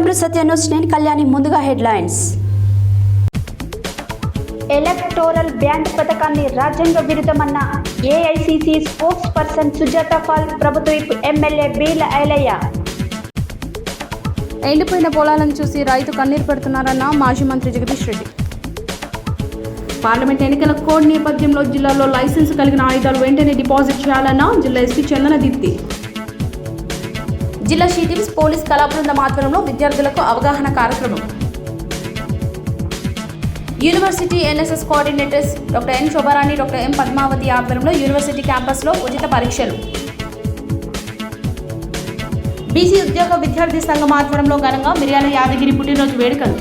To Satya news. నేను కళ్యాణి. ముందుగా headlines. Electoral bond పథకాన్ని రాజ్యాంగ విరుద్ధమన్న AICC spokesperson Sujatha Paul ప్రభుత్వ ఎమ్మెల్యే బీల ఐలయ్య. ఎండిపోయిన పొలాలను చూసి రైతు కన్నీరు పెడుతున్నారన్న మాజీ మంత్రి జగదీష్ రెడ్డి. పార్లమెంట్ ఎన్నికల కోడ్ నేపథ్యంలో జిల్లాలో లైసెన్స్ కలిగిన ఆయుధాలు వెంటనే డిపాజిట్ చేయాలన్న జిల్లా ఎస్పీ చందన దీప్తి. జిల్లా షీటివ్స్ పోలీస్ కళా బృందం ఆధ్వర్యంలో విద్యార్థులకు అవగాహన కార్యక్రమం. University NSS coordinators doctor N Shobharani, doctor M Padmavathi ఆధ్వర్యంలో యూనివర్సిటీ క్యాంపస్లో ఉచిత పరీక్షలు. బీసీ ఉద్యోగ విద్యార్థి సంఘం ఆధ్వర్యంలో ఘనంగా మిర్యాల యాదగిరి పుట్టినరోజు వేడుకలు.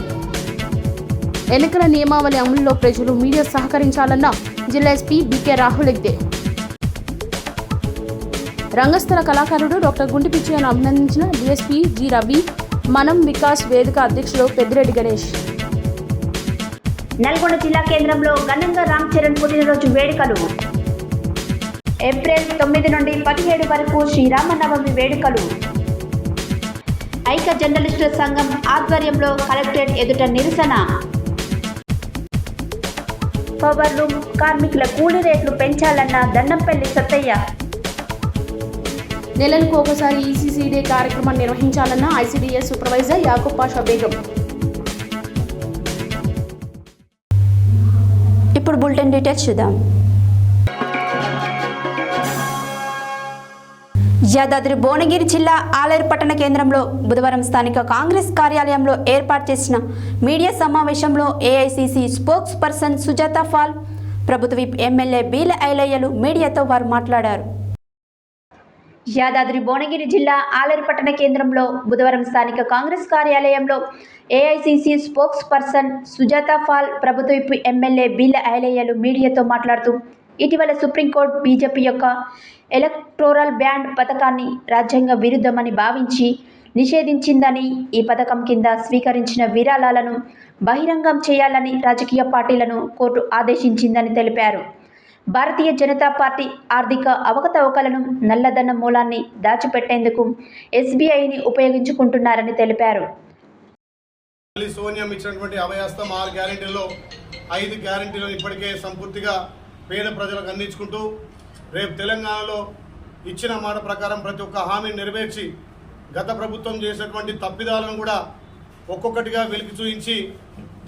ఎన్నికల నియమావళి అమలులో ప్రజలు మీడియా సహకరించాలన్న జిల్లా ఎస్పీ బీకే రాహుల్ హెగ్డే. రంగస్థల కళాకారుడు డాక్టర్ గుంటి పిచ్చయ్యను అభినందించిన డీఎస్పీ జి రవి. మనం వికాస్ వేదిక అధ్యక్షుడు పెద్దిరెడ్డి గణేష్. నల్గొండ జిల్లా కేంద్రంలో ఘనంగా రామ్ చరణ్ పుట్టినరోజు వేడుకలు. ఏప్రిల్ 9 నుండి 17 వరకు శ్రీరామనవమి వేడుకలు. ఐక్య జర్నలిస్టుల సంఘం ఆధ్వర్యంలో కలెక్టరేట్ ఎదుట నిరసన. పవర్ లూమ్ కార్మికుల కూలీ రేట్లు పెంచాలన్న దండంపల్లి సత్తయ్య. నెలలకు ఒకసారి ఈసీసీ డే కార్యక్రమం నిర్వహించాలన్న ఐసీడీఎస్ సూపర్వైజర్ యాకూబ్ పాషా బేగం. ఇప్పుడు బులెటిన్ డీటెయిల్స్ చూద్దాం. యాదాద్రి భువనగిరి జిల్లా ఆలేరు పట్టణ కేంద్రంలో బుధవారం స్థానిక కాంగ్రెస్ కార్యాలయంలో ఏర్పాటు చేసిన మీడియా సమావేశంలో AICC spokesperson Sujatha Paul, ప్రభుత్వ ఎమ్మెల్యే బీల ఐలయ్యలు మీడియాతో వారు మాట్లాడారు. యాదాద్రి భువనగిరి జిల్లా ఆలేరు పట్టణ కేంద్రంలో బుధవారం స్థానిక కాంగ్రెస్ కార్యాలయంలో AICC spokesperson Sujatha Paul, ప్రభుత్వ ఎమ్మెల్యే బీల ఐలయ్యలు మీడియాతో మాట్లాడుతూ ఇటీవల సుప్రీంకోర్టు బీజేపీ యొక్క ఎలక్టోరల్ బ్యాండ్ పథకాన్ని రాజ్యాంగ విరుద్ధమని భావించి నిషేధించిందని, ఈ పథకం కింద స్వీకరించిన విరాళాలను బహిరంగం చేయాలని రాజకీయ పార్టీలను కోర్టు ఆదేశించిందని తెలిపారు. భారతీయ జనతా పార్టీ ఆర్థిక అవకతవకలను, నల్లధన మూలాన్ని దాచిపెట్టేందుకు ఎస్బీఐని ఉపయోగించుకుంటున్నారని తెలిపారు. సోనియం ఇచ్చినటువంటి అభయహస్తం 6 గ్యారెంటీల్లో 5 గ్యారెంటీలను ఇప్పటికే సంపూర్తిగా పేద ప్రజలకు అందించుకుంటూ రేపు తెలంగాణలో ఇచ్చిన మాట ప్రకారం ప్రతి ఒక్క హామీని నెరవేర్చి గత ప్రభుత్వం చేసినటువంటి తప్పిదాలను కూడా ఒక్కొక్కటిగా వెలికి చూపించి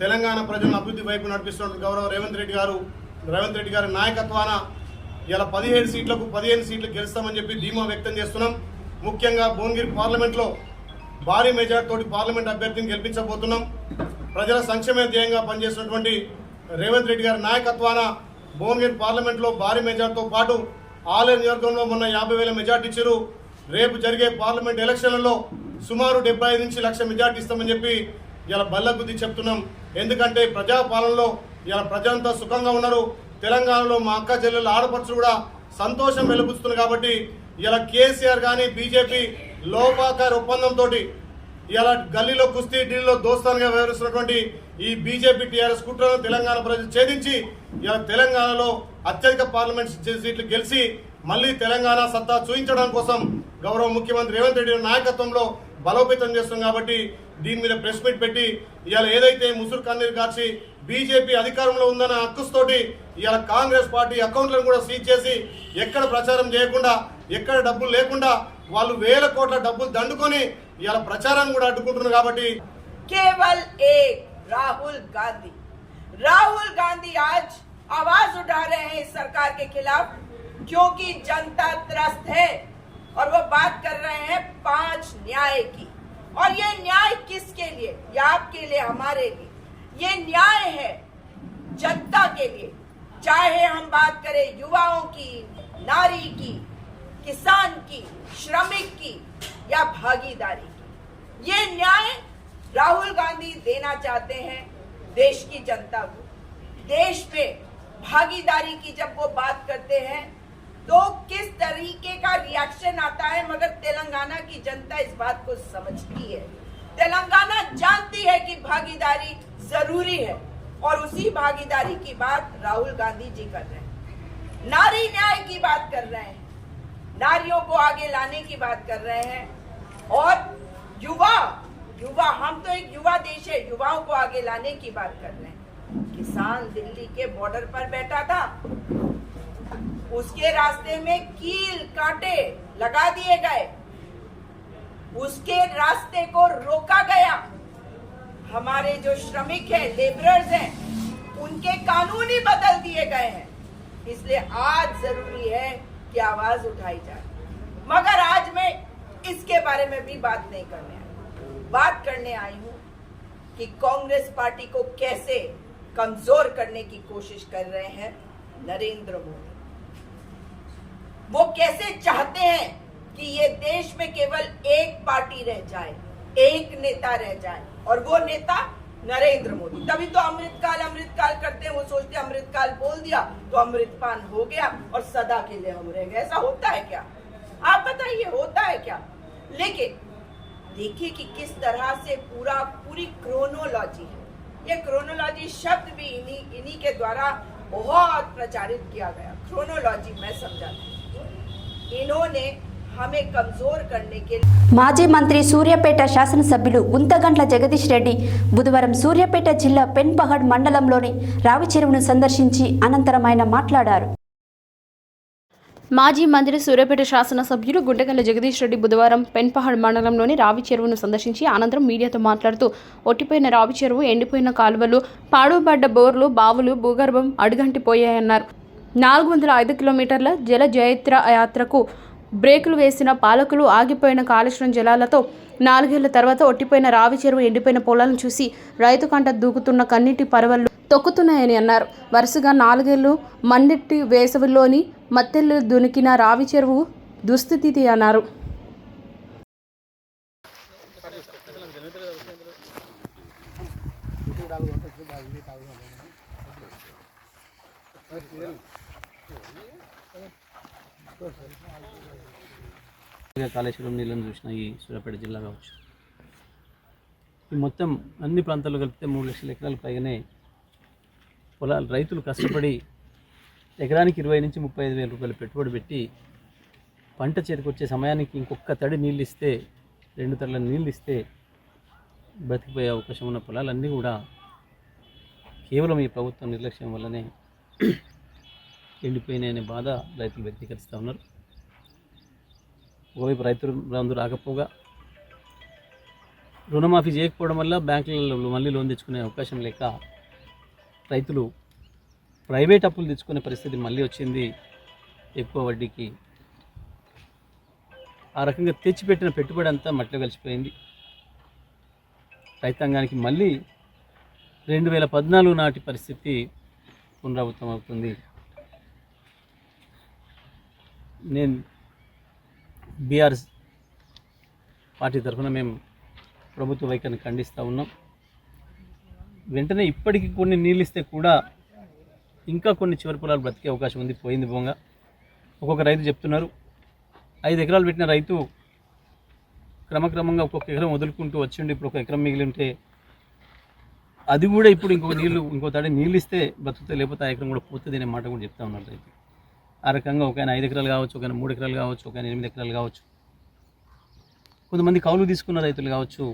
తెలంగాణ ప్రజలను అభివృద్ధి వైపు నడిపిస్తున్న గౌరవ రేవంత్ రెడ్డి గారి నాయకత్వాన ఇలా 17 సీట్లకు 15 సీట్లు గెలుస్తామని చెప్పి ధీమా వ్యక్తం చేస్తున్నాం. ముఖ్యంగా భువనగిరి పార్లమెంట్లో భారీ మెజార్టీతోటి పార్లమెంట్ అభ్యర్థిని గెలిపించబోతున్నాం. ప్రజల సంక్షేమ ధ్యేయంగా పనిచేసినటువంటి రేవంత్ రెడ్డి గారి నాయకత్వాన భువనగిరి పార్లమెంట్లో భారీ మెజార్టీతో పాటు ఆలేరు నియోజకవర్గంలో మొన్న 50,000 మెజార్టీ ఇచ్చారు. రేపు జరిగే పార్లమెంట్ ఎలక్షన్లలో సుమారు 75 నుంచి 1,00,000 మెజార్టీ ఇస్తామని చెప్పి ఇలా బల్లగుద్ది చెప్తున్నాం. ఎందుకంటే ప్రజాపాలనలో ఇలా ప్రజలంతా సుఖంగా ఉన్నారు. తెలంగాణలో మా అక్క చెల్లెళ్ళ ఆడపడుచులు కూడా సంతోషం వెలుపుస్తున్నారు. కాబట్టి ఇలా కేసీఆర్ కానీ బీజేపీ లోపాకార ఒప్పందంతో ఇలా గల్లీలో కుస్తీ ఢిల్లీలో దోస్తానుగా వ్యవహరిస్తున్నటువంటి ఈ బీజేపీ టీఆర్ఎస్ కుట్రను తెలంగాణ ప్రజలు ఛేదించి ఇలా తెలంగాణలో అత్యధిక పార్లమెంట్ సీట్లు గెలిచి మళ్ళీ తెలంగాణ సత్తా చూపించడం కోసం గౌరవ ముఖ్యమంత్రి రేవంత్ రెడ్డి నాయకత్వంలో బలోపేతం చేస్తున్నాం. కాబట్టి దీని మీద ప్రెస్ మీట్ పెట్టి ఇవాళ ఏదైతే ముసురు కన్నీరు కార్చి బీజేపీ అధికారంలో ఉందన్న అక్కుస్తోటి ఇవాళ కాంగ్రెస్ పార్టీ అకౌంట్లను కూడా సీజ్ చేసి ఎక్కడ ప్రచారం చేయకుండా, ఎక్కడ డబ్బులు లేకుండా వాళ్ళు 1000 కోట్ల డబ్బులు దండుకొని ఇవాళ ప్రచారాన్ని కూడా అడ్డుకుంటున్నారు. కాబట్టి केवल एक राहुल गांधी आज आवाज उठा रहे हैं इस सरकार के खिलाफ, क्योंकि जनता त्रस्त है और वो बात कर रहे हैं 5 न्याय की। और ये न्याय किसके लिए? ये आपके लिए, हमारे लिए। ये न्याय है जनता के लिए, चाहे हम बात करें युवाओं की, नारी की, किसान की, श्रमिक की या भागीदारी की। ये न्याय राहुल गांधी देना चाहते हैं देश की जनता को। देश में भागीदारी की जब वो बात करते हैं तो किस तरीके का रिएक्शन आता है, मगर तेलंगाना की जनता इस बात को समझती है। तेलंगाना जानती है कि भागीदारी जरूरी है और उसी भागीदारी की बात राहुल गांधी जी कर रहे हैं। नारी न्याय की बात कर रहे हैं, नारियों को आगे लाने की बात कर रहे हैं और युवा युवा, हम तो एक युवा देश है, युवाओं को आगे लाने की बात कर रहे हैं। किसान दिल्ली के बॉर्डर पर बैठा था, उसके रास्ते में कील कांटे लगा दिए गए, उसके रास्ते को रोका गया। हमारे जो श्रमिक हैं, लेबरर्स हैं, उनके कानून ही बदल दिए गए हैं। इसलिए आज जरूरी है कि आवाज उठाई जाए। मगर आज मैं इसके बारे में भी बात नहीं करने आई, बात करने आई हूं कि कांग्रेस पार्टी को कैसे कमजोर करने की कोशिश कर रहे हैं नरेंद्र मोदी। वो कैसे चाहते हैं कि ये देश में केवल एक पार्टी रह जाए, एक नेता रह जाए, और वो नेता नरेंद्र मोदी। तभी तो अमृतकाल करते हैं। वो सोचते हैं अमृतकाल बोल दिया तो अमृतपान हो गया और सदा के लिए हम रह गए। ऐसा होता है क्या? आप बताइए, होता है क्या? लेकिन देखिए कि किस तरह से पूरी क्रोनोलॉजी है। ये क्रोनोलॉजी शब्द भी इन्हीं के द्वारा बहुत प्रचारित किया गया। क्रोनोलॉजी मैं समझाती हूँ। इन्होंने हमें कमजोर करने के మాజీ మంత్రి సూర్యాపేట శాసనసభ్యులు గుంతగంట్ల జగదీష్ రెడ్డి బుధవారం సూర్యాపేట జిల్లా పెన్పహడ్ మండలంలోని రావి చెరువును సందర్శించి అనంతరం ఆయన మాట్లాడారు. మాజీ మంత్రి సూర్యాపేట శాసనసభ్యులు గుంటగండ్ల జగదీష్ రెడ్డి బుధవారం పెన్పహడ్ మండలంలోని రావి చెరువును సందర్శించి అనంతరం మీడియాతో మాట్లాడుతూ ఒట్టిపోయిన రావి చెరువు, ఎండిపోయిన కాలువలు, పాడుబడ్డ బోర్లు, బావులు, భూగర్భం అడుగంటిపోయాయన్నారు. 405 కిలోమీటర్ల జల జయత్ర యాత్రకు బ్రేకులు వేసిన పాలకులు ఆగిపోయిన కాళేశ్వరం జలాలతో 4 ఏళ్ల తర్వాత ఒట్టిపోయిన రావి చెరువు, ఎండిపోయిన పొలాలను చూసి రైతు కంట దూకుతున్న కన్నీటి పరవళ్లు తొక్కుతున్నాయని అన్నారు. వరుసగా 4 ఏళ్లు మండిట్టి వేసవిలోని మత్తెళ్ళు దునికిన రావి చెరువు దుస్థితి అన్నారు. కాళేశ్వరం నీళ్ళని చూసిన ఈ సూర్యాపేట జిల్లా కావచ్చు, ఈ మొత్తం అన్ని ప్రాంతాల్లో కలిపితే 3 లక్షల ఎకరాల పైగానే పొలాలు రైతులు కష్టపడి ఎకరానికి 20 నుంచి 35 వేల రూపాయలు పెట్టుబడి పెట్టి పంట చేతికొచ్చే సమయానికి ఇంకొక తడి నీళ్ళు ఇస్తే, 2 తడుల నీళ్ళు ఇస్తే బతికిపోయే అవకాశం ఉన్న పొలాలన్నీ కూడా కేవలం ఈ ప్రభుత్వం నిర్లక్ష్యం వల్లనే ఎండిపోయినాయనే బాధ రైతులు వ్యక్తీకరిస్తూ ఉన్నారు. ఒకవైపు రైతులు బంధు రాకపోగా, రుణమాఫీ చేయకపోవడం వల్ల బ్యాంకులలో మళ్ళీ లోన్ తెచ్చుకునే అవకాశం లేక రైతులు ప్రైవేట్ అప్పులు తెచ్చుకునే పరిస్థితి మళ్ళీ వచ్చింది, ఎక్కువ వడ్డీకి. ఆ రకంగా తెచ్చిపెట్టిన పెట్టుబడి అంతా మట్టిలో కలిసిపోయింది. రైతాంగానికి మళ్ళీ 2014 నాటి పరిస్థితి పునరావృతం అవుతుంది. నేను బీఆర్ఎస్ పార్టీ తరఫున మేము ప్రభుత్వ వైఖరిని ఖండిస్తూ ఉన్నాం. వెంటనే ఇప్పటికీ కొన్ని నీళ్ళు ఇస్తే కూడా ఇంకా కొన్ని చివరి పొలాలు బ్రతికే అవకాశం ఉంది. పోయింది బొంగ. ఒక్కొక్క రైతు చెప్తున్నారు, 5 ఎకరాలు పెట్టిన రైతు క్రమక్రమంగా ఒక్కొక్క ఎకరం వదులుకుంటూ వచ్చిండి, ఇప్పుడు 1 ఎకరం మిగిలి ఉంటే అది కూడా ఇప్పుడు ఇంకో తడి నీళ్ళు ఇస్తే బతుకుతే, లేకపోతే ఆ ఎకరం కూడా పోతుంది అనే మాట కూడా చెప్తా ఉన్నారు రైతు. ఆ రకంగా ఒక ఆయన 5 ఎకరాలు కావచ్చు, ఒక ఆయన 3 ఎకరాలు కావచ్చు, ఒక ఆయన 8 ఎకరాలు కావచ్చు, కొంతమంది కౌలు తీసుకున్న రైతులు కావచ్చు,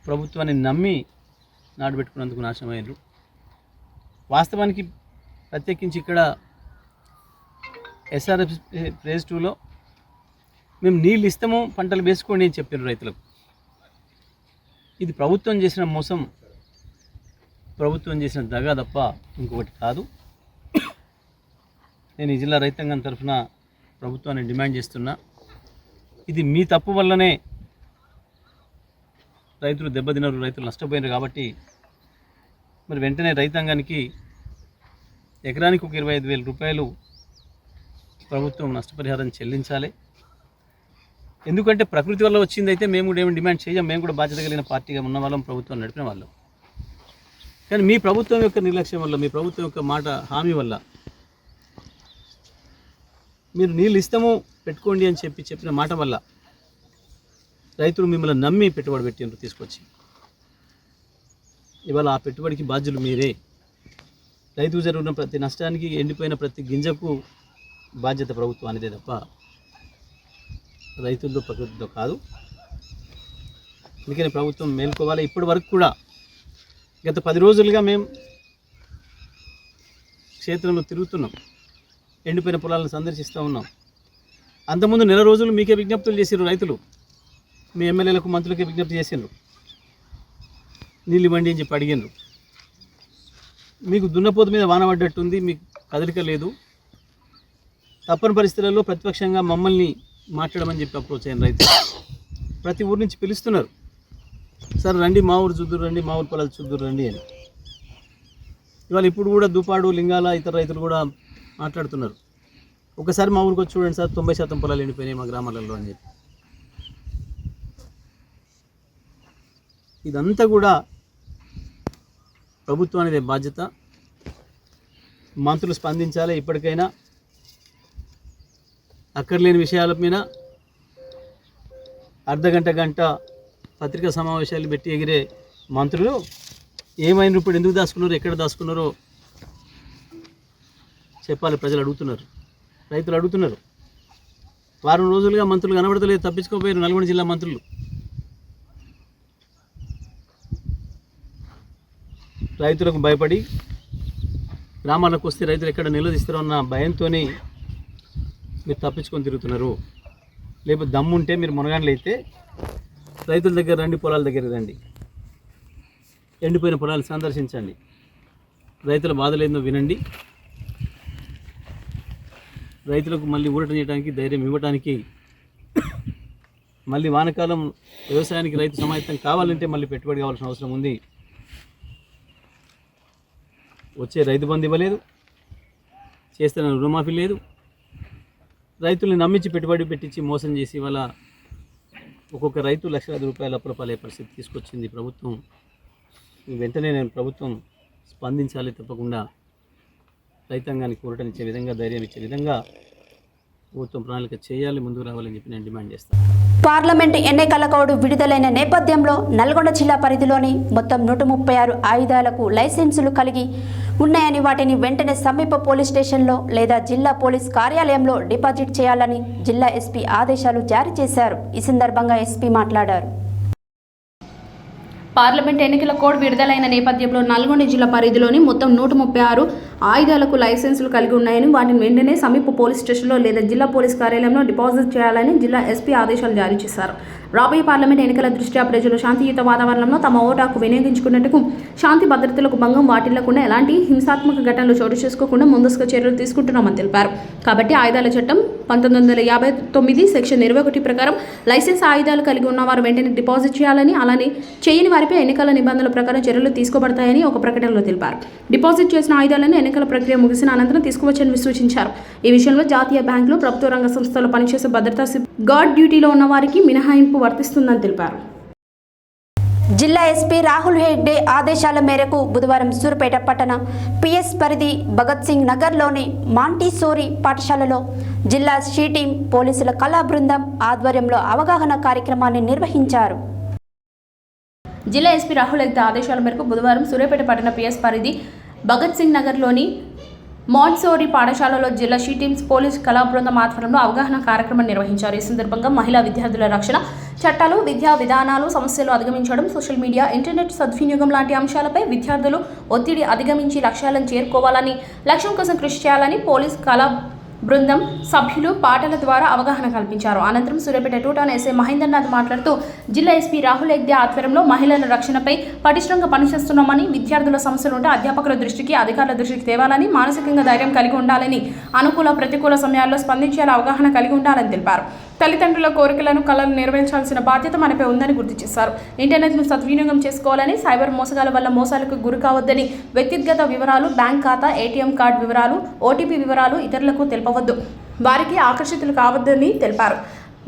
ప్రభుత్వాన్ని నమ్మి నాటు పెట్టుకున్నందుకు నాశనమయ్యారు. వాస్తవానికి ప్రత్యేకించి ఇక్కడ ఎస్ఆర్ఎఫ్ ఫేజ్ 2లో మేము నీళ్ళు ఇస్తాము, పంటలు వేసుకోండి అని చెప్పారు రైతులకు. ఇది ప్రభుత్వం చేసిన మోసం, ప్రభుత్వం చేసిన దగా తప్ప ఇంకొకటి కాదు. నేను ఈ జిల్లా రైతాంగం తరఫున ప్రభుత్వాన్ని డిమాండ్ చేస్తున్నా, ఇది మీ తప్పు వల్లనే రైతులు దెబ్బతిన్నారు, రైతులు నష్టపోయినారు. కాబట్టి మరి వెంటనే రైతాంగానికి ఎకరానికి ఒక 25,000 రూపాయలు ప్రభుత్వం నష్టపరిహారం చెల్లించాలి. ఎందుకంటే ప్రకృతి వల్ల వచ్చింది అయితే మేము కూడా ఏమి డిమాండ్ చేయం, మేము కూడా బాధ్యత కలిగిన పార్టీగా ఉన్న వాళ్ళం, ప్రభుత్వం నడిపిన వాళ్ళం. కానీ మీ ప్రభుత్వం యొక్క నిర్లక్ష్యం వల్ల, మీ ప్రభుత్వం యొక్క మాట హామీ వల్ల, మీరు నీళ్ళు ఇస్తాము పెట్టుకోండి అని చెప్పిన మాట వల్ల రైతులు మిమ్మల్ని నమ్మి పెట్టుబడి పెట్టిండ్రు తీసుకొచ్చి. ఇవాళ ఆ పెట్టుబడికి బాధ్యులు మీరే. రైతుకు జరుగుతున్న ప్రతి నష్టానికి, ఎండిపోయిన ప్రతి గింజకు బాధ్యత ప్రభుత్వానిదే తప్ప రైతులతో ప్రకృతితో కాదు. అందుకని ప్రభుత్వం మేల్కోవాలి. ఇప్పటి వరకు కూడా గత 10 రోజులుగా మేము క్షేత్రంలో తిరుగుతున్నాం, ఎండిపోయిన పొలాలను సందర్శిస్తూ ఉన్నాం. అంతకుముందు నెల రోజులు మీకే విజ్ఞప్తులు చేసిర్రు రైతులు, మీ ఎమ్మెల్యేలకు మంత్రులకే విజ్ఞప్తి చేసిండ్రు, నీళ్ళు ఇవ్వండి అని చెప్పి అడిగినారు. మీకు దున్నపోతు మీద వాన పడ్డట్టుంది, మీకు కదలిక లేదు, తప్పని పరిస్థితులలో ప్రతిపక్షంగా మమ్మల్ని మాట్లాడమని చెప్పి అప్రోచ్ అయిన రైతులు ప్రతి ఊరు నుంచి పిలుస్తున్నారు, సార్ రండి మా ఊరు చూద్దురు రండి, మా ఊరు పొలాలు చూద్దురు రండి అని. ఇవాళ ఇప్పుడు కూడా దుపాడు, లింగాల ఇతర రైతులు కూడా మాట్లాడుతున్నారు, ఒకసారి మా ఊరికి వచ్చి చూడండి సార్ 90% పొలాలు ఎండిపోయినాయి మా గ్రామాలలో అని చెప్పి. ఇదంతా కూడా ప్రభుత్వానిదే బాధ్యత, మంత్రులు స్పందించాలి. ఇప్పటికైనా అక్కర్లేని విషయాల మీద గంట పత్రికా సమావేశాలు పెట్టి ఎగిరే మంత్రులు ఏమైనా ఇప్పుడు ఎందుకు దాచుకున్నారో, ఎక్కడ దాచుకున్నారో చెప్పాలి. ప్రజలు అడుగుతున్నారు, రైతులు అడుగుతున్నారు. వారం రోజులుగా మంత్రులు కనబడతలేదు, తప్పించుకోపోయారు నల్గొండ జిల్లా మంత్రులు. రైతులకు భయపడి గ్రామాలకు వస్తే రైతులు ఎక్కడ నిలదీస్తారో అన్న భయంతో మీరు తప్పించుకొని తిరుగుతున్నారు. లేకపోతే దమ్ముంటే మీరు మునగాండ్లు అయితే రైతుల దగ్గర రండి, పొలాల దగ్గర రండి, ఎండిపోయిన పొలాలు సందర్శించండి, రైతుల బాధలేందో వినండి. రైతులకు మళ్ళీ ఊరట చేయడానికి, ధైర్యం ఇవ్వడానికి, మళ్ళీ వానకాలం వ్యవసాయానికి రైతు సమాయత్తం కావాలంటే మళ్ళీ పెట్టుబడి కావాల్సిన అవసరం ఉంది. వచ్చే రైతు బంధు ఇవ్వలేదు, చేస్తున్న రుణమాఫీ లేదు, రైతుల్ని నమ్మించి పెట్టుబడి పెట్టించి మోసం చేసి వాళ్ళ ఒక్కొక్క రైతు లక్షలాది రూపాయల అప్పులపాలే పరిస్థితి తీసుకొచ్చింది ప్రభుత్వం. వెంటనే ప్రభుత్వం స్పందించాలి, తప్పకుండా రైతాంగానికి ఊరటనిచ్చే విధంగా, ధైర్యం ఇచ్చే విధంగా ప్రభుత్వం ప్రణాళిక చేయాలి, ముందుకు రావాలని చెప్పి నేను డిమాండ్ చేస్తాను. పార్లమెంటు ఎన్నికల కోడ్ విడుదలైన నేపథ్యంలో నల్గొండ జిల్లా పరిధిలోని మొత్తం 136 ఆయుధాలకు లైసెన్సులు కలిగి ఉన్నాయని వాటిని వెంటనే సమీప పోలీస్ స్టేషన్లో లేదా జిల్లా పోలీస్ కార్యాలయంలో డిపాజిట్ చేయాలని జిల్లా ఎస్పీ ఆదేశాలు జారీ చేశారు. ఈ సందర్భంగా ఎస్పీ మాట్లాడారు. పార్లమెంట్ ఎన్నికల కోడ్ విడుదలైన నేపథ్యంలో నల్గొండ జిల్లా పరిధిలోని మొత్తం 136 ఆయుధాలకు లైసెన్సులు కలిగి ఉన్నాయని వాటిని వెంటనే సమీప పోలీస్ స్టేషన్లో లేదా జిల్లా పోలీస్ కార్యాలయంలో డిపాజిట్ చేయాలని జిల్లా ఎస్పీ ఆదేశాలు జారీ చేశారు. రాబోయే పార్లమెంట్ ఎన్నికల దృష్ట్యా ప్రజలు శాంతియుత వాతావరణంలో తమ ఓటు హక్కు వినియోగించుకున్నట్టుకు, శాంతి భద్రతలకు భంగం వాటిల్లకుండా, ఎలాంటి హింసాత్మక ఘటనలు చోటు చేసుకోకుండా ముందస్తుగా చర్యలు తీసుకుంటున్నామని తెలిపారు. కాబట్టి ఆయుధాల చట్టం 1959 సెక్షన్ 21 ప్రకారం లైసెన్స్ ఆయుధాలు కలిగి ఉన్నవారు వెంటనే డిపాజిట్ చేయాలని, అలానే చేయని వారిపై ఎన్నికల నిబంధనల ప్రకారం చర్యలు తీసుకోబడతాయని ఒక ప్రకటనలో తెలిపారు. డిపాజిట్ చేసిన ఆయుధాలను ఎన్నికల ప్రక్రియ ముగిసిన అనంతరం తీసుకువచ్చని సూచించారు. ఈ విషయంలో జాతీయ బ్యాంకులు, ప్రభుత్వ రంగ సంస్థల్లో పనిచేసే భద్రతా గార్డ్ డ్యూటీలో ఉన్న వారికి మినహాయింపు వర్తిస్తుందని తెలిపారు. జిల్లా ఎస్పీ రాహుల్ హెగ్డే ఆదేశాల మేరకు బుధవారం సూర్యాపేట పట్టణ పిఎస్ పరిధి భగత్ సింగ్ నగర్లోని మాంటిసోరీ పాఠశాలలో జిల్లా షీ టీం పోలీసుల కళా బృందం ఆధ్వర్యంలో అవగాహన కార్యక్రమాన్ని నిర్వహించారు. జిల్లా ఎస్పీ రాహుల్ హెగ్డే ఆదేశాల మేరకు బుధవారం సూర్యాపేట పట్టణ పిఎస్ పరిధి భగత్ సింగ్ నగర్లోని మాంటిసోరీ పాఠశాలలో జిల్లా షీ టీమ్స్ పోలీస్ కళా బృందం ఆధ్వర్యంలో అవగాహన కార్యక్రమం నిర్వహించారు. ఈ సందర్భంగా మహిళా విద్యార్థుల రక్షణ, చట్టాలు, విద్యా విధానాలు, సమస్యలు అధిగమించడం, సోషల్ మీడియా, ఇంటర్నెట్ సద్వినియోగం లాంటి అంశాలపై విద్యార్థులు ఒత్తిడి అధిగమించి లక్ష్యాలను చేరుకోవాలని, లక్ష్యం కోసం కృషి చేయాలని పోలీస్ కళా బృందం సభ్యులు పాటల ద్వారా అవగాహన కల్పించారు. అనంతరం సూర్యాపేట టూటాన్ ఎస్ఐ మహేందర్నాథ్ మాట్లాడుతూ జిల్లా ఎస్పీ రాహుల్ హెగ్డే ఆధ్వర్యంలో మహిళల రక్షణపై పటిష్టంగా పనిచేస్తున్నామని, విద్యార్థుల సమస్యలు ఉంటే అధ్యాపకుల దృష్టికి, అధికారుల దృష్టికి తేవాలని, మానసికంగా ధైర్యం కలిగి ఉండాలని, అనుకూల ప్రతికూల సమయాల్లో స్పందించేలా అవగాహన కలిగి ఉండాలని తెలిపారు. తల్లిదండ్రుల కోరికలను, కళలను నెరవేర్చాల్సిన బాధ్యత మనపై ఉందని గుర్తు చేశారు. ఇంటర్నెట్ను సద్వినియోగం చేసుకోవాలని, సైబర్ మోసగాల వల్ల మోసాలకు గురి కావద్దని, వ్యక్తిగత వివరాలు, బ్యాంక్ ఖాతా, ఏటీఎం కార్డు వివరాలు, ఓటీపీ వివరాలు ఇతరులకు తెలపవద్దు, వారికి ఆకర్షితులు కావద్దని తెలిపారు.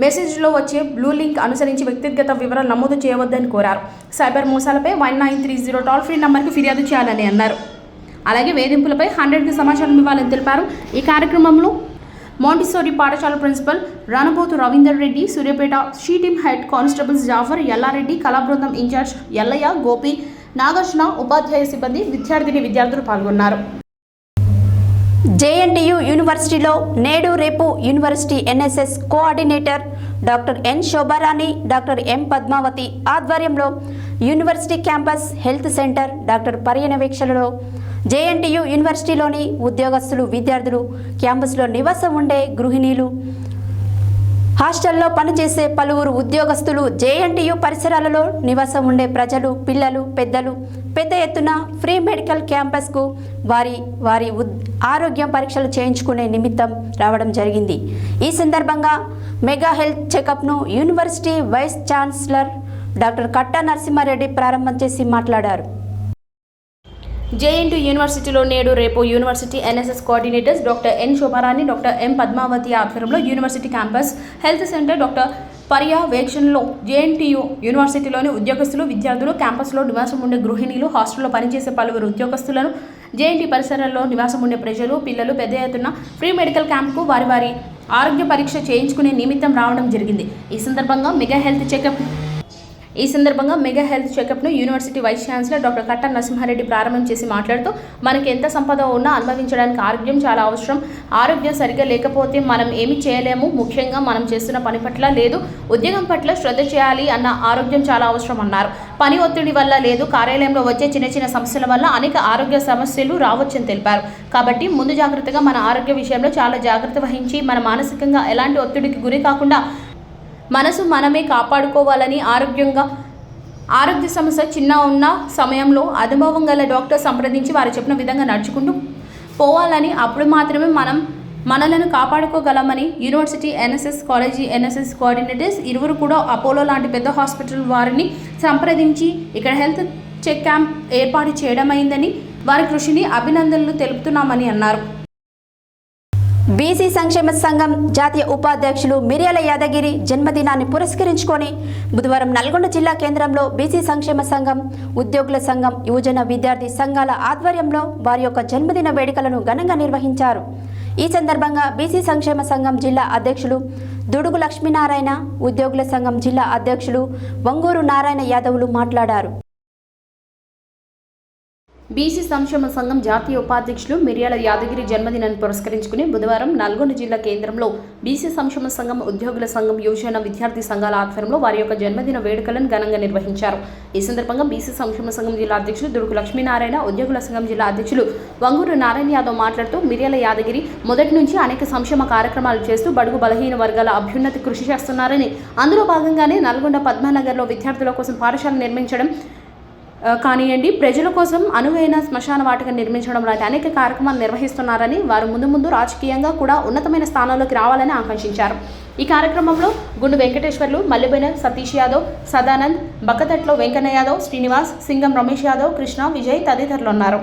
మెసేజ్లో వచ్చే బ్లూ లింక్ అనుసరించి వ్యక్తిగత వివరాలు నమోదు చేయవద్దని కోరారు. సైబర్ మోసాలపై 1930 టోల్ ఫ్రీ నంబర్కి ఫిర్యాదు చేయాలని అన్నారు. అలాగే వేధింపులపై 100కి సమాచారం ఇవ్వాలని తెలిపారు. ఈ కార్యక్రమంలో మాంటిసోరీ పాఠశాల ప్రిన్సిపల్ రానబోతు Ravinder Reddy, Suryapet she team head constables Jafar, Ellareddy, కళా బృందం ఇన్ఛార్జ్ ఎల్లయ్య, గోపి, నాగార్జున, ఉపాధ్యాయ సిబ్బంది, విద్యార్థులు పాల్గొన్నారు. జేఎన్టీయూ యూనివర్సిటీలో నేడు రేపు university NSS coordinator doctor N Shobharani, doctor M Padmavathi ఆధ్వర్యంలో university campus health centre doctor పర్యవేక్షణలో జేఎన్టీయూ యూనివర్సిటీలోని ఉద్యోగస్తులు, విద్యార్థులు, క్యాంపస్లో నివాసం ఉండే గృహిణీలు, హాస్టల్లో పనిచేసే పలువురు ఉద్యోగస్తులు, జేఎన్టీయూ పరిసరాలలో నివాసం ఉండే ప్రజలు, పిల్లలు, పెద్దలు పెద్ద ఎత్తున ఫ్రీ మెడికల్ క్యాంపస్కు వారి ఆరోగ్య పరీక్షలు చేయించుకునే నిమిత్తం రావడం జరిగింది. ఈ సందర్భంగా మెగా హెల్త్ చెకప్ను university vice chancellor doctor Katta Narasimha Reddy ప్రారంభం చేసి మాట్లాడారు. జేఎన్టీయూ యూనివర్సిటీలో నేడు రేపు university NSS coordinators doctor N Shobharani, doctor M Padmavathi ఆధ్వర్యంలో university campus health centre doctor పర్యవేక్షణలో జేఎన్టీయూ యూనివర్సిటీలోని ఉద్యోగస్తులు, విద్యార్థులు, క్యాంపస్లో నివాసం ఉండే గృహిణీలు, హాస్టల్లో పనిచేసే పలువురు ఉద్యోగస్తులను, జేఎన్టీ పరిసరాల్లో నివాసం ఉండే ప్రజలు, పిల్లలు పెద్ద ఎత్తున ఫ్రీ మెడికల్ క్యాంప్కు వారి ఆరోగ్య పరీక్ష చేయించుకునే నిమిత్తం రావడం జరిగింది. ఈ సందర్భంగా మెగా హెల్త్ చెకప్ను university vice chancellor doctor Katta Narasimha Reddy ప్రారంభం చేసి మాట్లాడుతూ, మనకి ఎంత సంపద ఉన్నా అనుభవించడానికి ఆరోగ్యం చాలా అవసరం. ఆరోగ్యం సరిగ్గా లేకపోతే మనం ఏమి చేయలేము. ముఖ్యంగా మనం చేస్తున్న పని పట్ల లేదు ఉద్యోగం పట్ల శ్రద్ధ చేయాలి అన్న ఆరోగ్యం చాలా అవసరం అన్నారు. పని ఒత్తిడి వల్ల లేదు కార్యాలయంలో వచ్చే చిన్న సమస్యల వల్ల అనేక ఆరోగ్య సమస్యలు రావచ్చని తెలిపారు. కాబట్టి ముందు జాగ్రత్తగా మన ఆరోగ్య విషయంలో చాలా జాగ్రత్త వహించి మన మానసికంగా ఎలాంటి ఒత్తిడికి గురి కాకుండా మనసు మనమే కాపాడుకోవాలని, ఆరోగ్య సమస్య చిన్న ఉన్న సమయంలో అనుభవం గల డాక్టర్ సంప్రదించి వారు చెప్పిన విధంగా నడుచుకుంటూ పోవాలని, అప్పుడు మాత్రమే మనలను కాపాడుకోగలమని university NSS college NSS coordinators ఇరువురు కూడా అపోలో లాంటి పెద్ద హాస్పిటల్ వారిని సంప్రదించి ఇక్కడ హెల్త్ చెక్ క్యాంప్ ఏర్పాటు చేయడమైందని వారి కృషిని అభినందనలు తెలుపుతున్నామని అన్నారు. బీసీ సంక్షేమ సంఘం జాతీయ ఉపాధ్యక్షులు మిర్యాల యాదగిరి జన్మదినాన్ని పురస్కరించుకొని బుధవారం నల్గొండ జిల్లా కేంద్రంలో బీసీ సంక్షేమ సంఘం, ఉద్యోగుల సంఘం, యువజన విద్యార్థి సంఘాల ఆధ్వర్యంలో వారి యొక్క జన్మదిన వేడుకలను ఘనంగా నిర్వహించారు. ఈ సందర్భంగా బీసీ సంక్షేమ సంఘం జిల్లా అధ్యక్షులు దుడుగు లక్ష్మీనారాయణ, ఉద్యోగుల సంఘం జిల్లా అధ్యక్షులు వంగూరు నారాయణ యాదవులు మాట్లాడారు. బీసీ సంక్షేమ సంఘం జాతీయ ఉపాధ్యక్షులు మిర్యాల యాదగిరి జన్మదినాన్ని పురస్కరించుకుని బుధవారం నల్గొండ జిల్లా కేంద్రంలో బీసీ సంక్షేమ సంఘం, ఉద్యోగుల సంఘం, యువజన విద్యార్థి సంఘాల ఆధ్వర్యంలో వారి యొక్క జన్మదిన వేడుకలను ఘనంగా నిర్వహించారు. ఈ సందర్భంగా బీసీ సంక్షేమ సంఘం జిల్లా అధ్యక్షులు దుడుగు లక్ష్మీనారాయణ, ఉద్యోగుల సంఘం జిల్లా అధ్యక్షులు వంగూరు నారాయణ యాదవ్ మాట్లాడుతూ, మిర్యాల యాదగిరి మొదటి నుంచి అనేక సంక్షేమ కార్యక్రమాలు చేస్తూ బడుగు బలహీన వర్గాల అభ్యున్నతి కృషి చేస్తున్నారని, అందులో భాగంగానే నల్గొండ పద్మానగర్లో విద్యార్థుల కోసం పాఠశాల నిర్మించడం కానివ్వండి, ప్రజల కోసం అనువైన శ్మశాన వాటిక నిర్మించడం లాంటి అనేక కార్యక్రమాలు నిర్వహిస్తున్నారని, వారు ముందు రాజకీయంగా కూడా ఉన్నతమైన స్థానాల్లోకి రావాలని ఆకాంక్షించారు. ఈ కార్యక్రమంలో గుండు వెంకటేశ్వర్లు, మల్లిబోయిన సతీష్ యాదవ్, సదానంద్, బక్కతట్లో వెంకన్న యాదవ్, శ్రీనివాస్, సింగం రమేష్ యాదవ్, కృష్ణ, విజయ్ తదితరులు ఉన్నారు.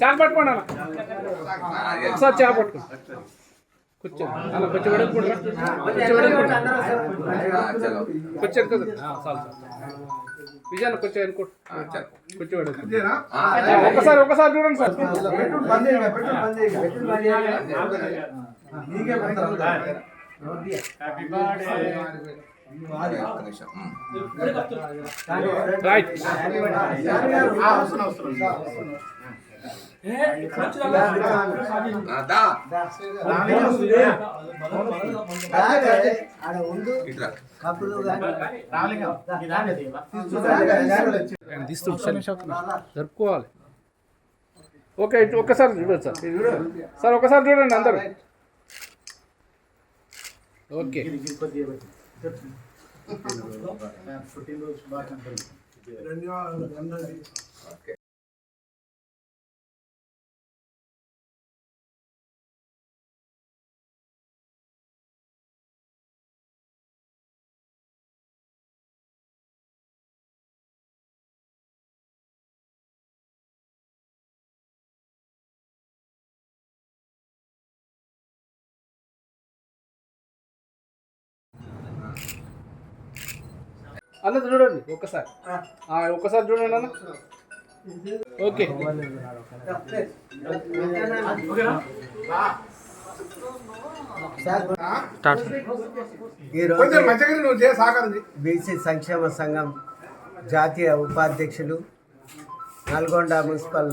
చాలు పట్టుకోండి అలా ఒకసారి చేప పట్టుకోండి కూర్చో అలా కొంచెం వెడల్పుకుంటా కొంచెం కదా చాలు విజయాన్ని కొంచెం అనుకో కొంచెం వెడల్పు ఒకసారి చూడండి సార్ రైట్ జరుపుకోవాలి. ఓకే ఒక్కసారి చూడండి సార్ ఒకసారి చూడండి అందరూ. ఓకే అన్న చూడండి ఒక్కసారి చూడండి అన్న. ఓకే ఈరోజు బీసీ సంక్షేమ సంఘం జాతీయ ఉపాధ్యక్షులు నల్గొండ మున్సిపల్